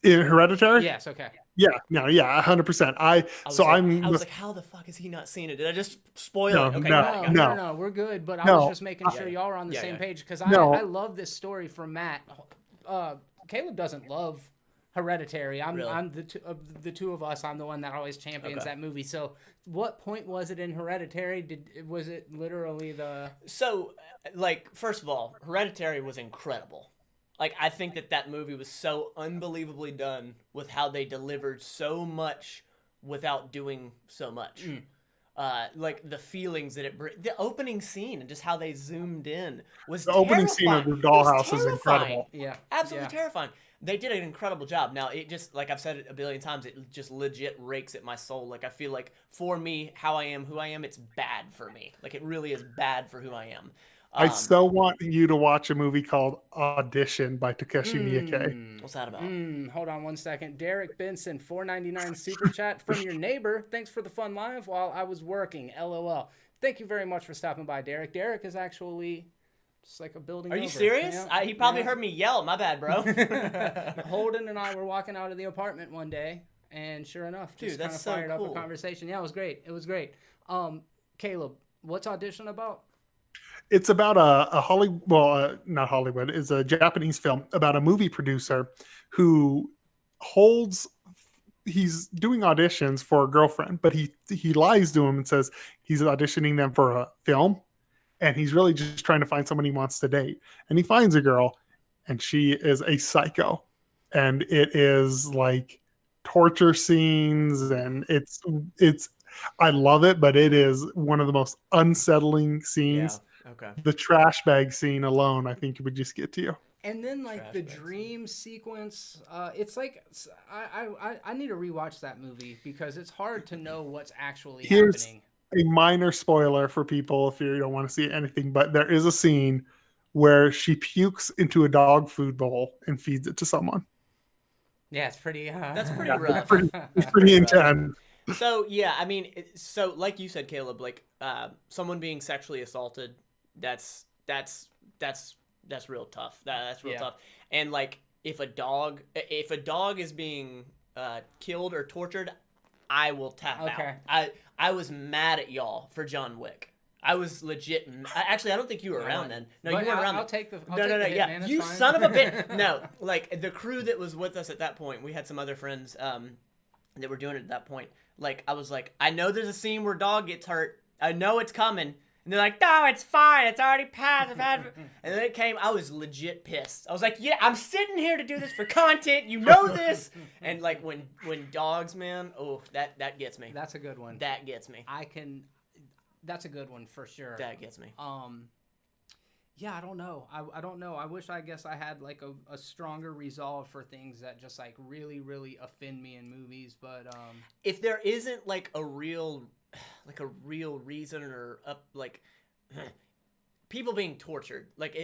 Speaker 3: In Hereditary?
Speaker 2: Yes. Okay.
Speaker 3: Yeah. No. Yeah. 100%. I was
Speaker 1: like, how the fuck has he not seen it? Did I just spoil it? Okay.
Speaker 2: No. We're good. But I was just making sure y'all are on the same page because I love this story from Matt. Caleb doesn't love Hereditary. I'm the two of us. I'm the one that always champions that movie. So, what point was it in Hereditary? Was it literally the?
Speaker 1: So, like, first of all, Hereditary was incredible. Like, I think that movie was so unbelievably done with how they delivered so much without doing so much. Like the feelings that the opening scene and just how they zoomed in was
Speaker 3: the opening scene of the dollhouse is incredible.
Speaker 1: Yeah, absolutely terrifying. They did an incredible job. Now, it just, like I've said it a billion times, it just legit rakes at my soul. Like, I feel like, for me, how I am, who I am, it's bad for me. Like, it really is bad for who I am.
Speaker 3: I so want you to watch a movie called Audition by Takeshi Miike.
Speaker 1: What's that about?
Speaker 2: Hold on one second. Derek Benson, $4.99 super chat from your neighbor. Thanks for the fun live while I was working. LOL. Thank you very much for stopping by, Derek. Derek is actually just like a building.
Speaker 1: Are you
Speaker 2: over.
Speaker 1: serious?
Speaker 2: Yeah.
Speaker 1: He probably heard me yell. My bad, bro.
Speaker 2: Holden and I were walking out of the apartment one day, and sure enough, just kind of fired up a conversation. Yeah, it was great. It was great. Caleb, what's Audition about?
Speaker 3: It's about a Hollywood, well, not Hollywood, it's a Japanese film about a movie producer who he's doing auditions for a girlfriend, but he lies to him and says he's auditioning them for a film, and he's really just trying to find someone he wants to date. And he finds a girl, and she is a psycho, and it is like torture scenes, and it's I love it, but it is one of the most unsettling scenes.
Speaker 1: Yeah. Okay.
Speaker 3: The trash bag scene alone, I think, would just get to you.
Speaker 2: And then, like, the dream sequence, it's like, I need to rewatch that movie because it's hard to know what's actually happening.
Speaker 3: A minor spoiler for people if you don't want to see anything, but there is a scene where she pukes into a dog food bowl and feeds it to someone.
Speaker 2: Yeah, it's pretty...
Speaker 1: That's pretty rough.
Speaker 3: It's pretty intense.
Speaker 1: So, yeah, I mean, so like you said, Caleb, like, someone being sexually assaulted, that's real tough. That's real tough. And like, if a dog is being killed or tortured, I will tap out. I was mad at y'all for John Wick. I was legit. Actually, I don't think you were around then. No,
Speaker 2: but
Speaker 1: you weren't around.
Speaker 2: I'll take the.
Speaker 1: No. Yeah,
Speaker 2: man,
Speaker 1: you
Speaker 2: fine.
Speaker 1: son of a bitch. No, like the crew that was with us at that point. We had some other friends that were doing it at that point. Like, I was like, I know there's a scene where dog gets hurt. I know it's coming. And they're like, no, it's fine. It's already passed. And then it came. I was legit pissed. I was like, yeah, I'm sitting here to do this for content. You know this. And like when dogs, man, oh, that gets me.
Speaker 2: That's a good one.
Speaker 1: That gets me.
Speaker 2: That's a good one for sure.
Speaker 1: That gets me.
Speaker 2: Yeah, I don't know. I don't know. I wish, I guess I had like a stronger resolve for things that just like really, really offend me in movies. But
Speaker 1: if there isn't like a real reason or people being tortured, like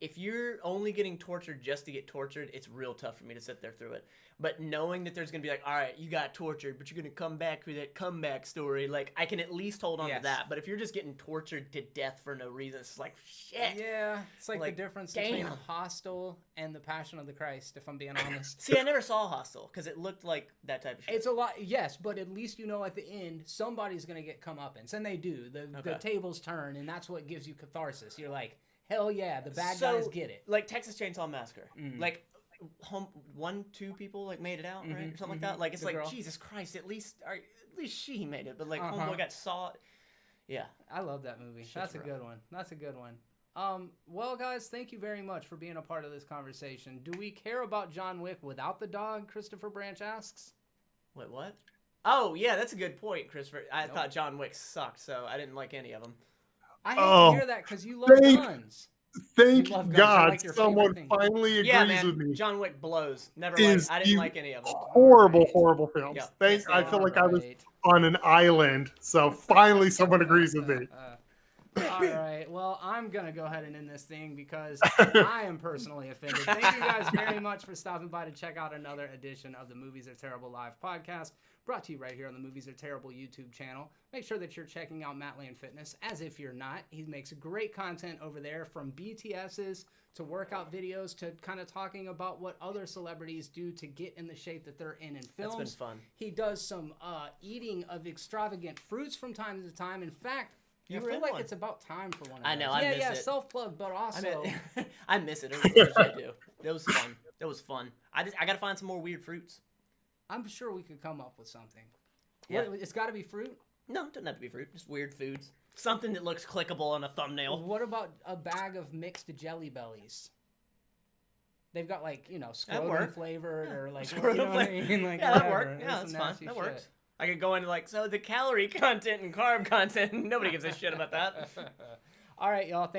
Speaker 1: if you're only getting tortured just to get tortured, it's real tough for me to sit there through it. But knowing that there's gonna be like, all right, you got tortured, but you're gonna come back with that comeback story, like I can at least hold on to that. But if you're just getting tortured to death for no reason, it's like shit.
Speaker 2: Yeah, it's like the difference between Hostel and The Passion of the Christ, if I'm being honest.
Speaker 1: See, I never saw Hostel because it looked like that type of shit.
Speaker 2: It's a lot, yes, but at least you know at the end somebody's gonna get comeuppance, and they do. The tables turn, and that's what gives you catharsis. You're like, hell yeah, the bad guys get it.
Speaker 1: Like Texas Chainsaw Massacre, like. 1-2 people like made it out, right, or something like that. Like it's like girl. Jesus Christ, at least she made it, but like homeboy got saw. Yeah,
Speaker 2: I love that movie. That's a good one. That's a good one. Well, guys, thank you very much for being a part of this conversation. Do we care about John Wick without the dog? Christopher Branch asks.
Speaker 1: Wait, what? Oh yeah, that's a good point, Christopher. I thought John Wick sucked, so I didn't like any of them.
Speaker 2: I hate to hear that because you love guns.
Speaker 3: Thank God like someone finally agrees with me.
Speaker 1: John Wick blows. Never liked. I didn't like any of them.
Speaker 3: Horrible films. Yeah. I feel like I was on an island, so finally someone agrees with me.
Speaker 2: All right. Well, I'm going to go ahead and end this thing because I am personally offended. Thank you guys very much for stopping by to check out another edition of the Movies Are Terrible Live podcast, brought to you right here on the Movies Are Terrible YouTube channel. Make sure that you're checking out Matt Land Fitness, as if you're not. He makes great content over there, from BTSs to workout videos to kind of talking about what other celebrities do to get in the shape that they're in films.
Speaker 1: That's been fun.
Speaker 2: He does some eating of extravagant fruits from time to time. In fact, you feel like it's about time for one of those.
Speaker 1: I know, I miss it.
Speaker 2: Yeah, self-plug, but also...
Speaker 1: I miss it. I do. It was fun. It was fun. I got to find some more weird fruits.
Speaker 2: I'm sure we could come up with something.
Speaker 1: Yeah.
Speaker 2: It's got to be fruit?
Speaker 1: No, it doesn't have to be fruit. Just weird foods. Something that looks clickable on a thumbnail.
Speaker 2: What about a bag of mixed Jelly Bellies? They've got scrotum flavored or
Speaker 1: scrotum
Speaker 2: flavored. I mean?
Speaker 1: That works. Yeah, that's fine. That works. I could go into the calorie content and carb content. Nobody gives a shit about that.
Speaker 2: All right, y'all.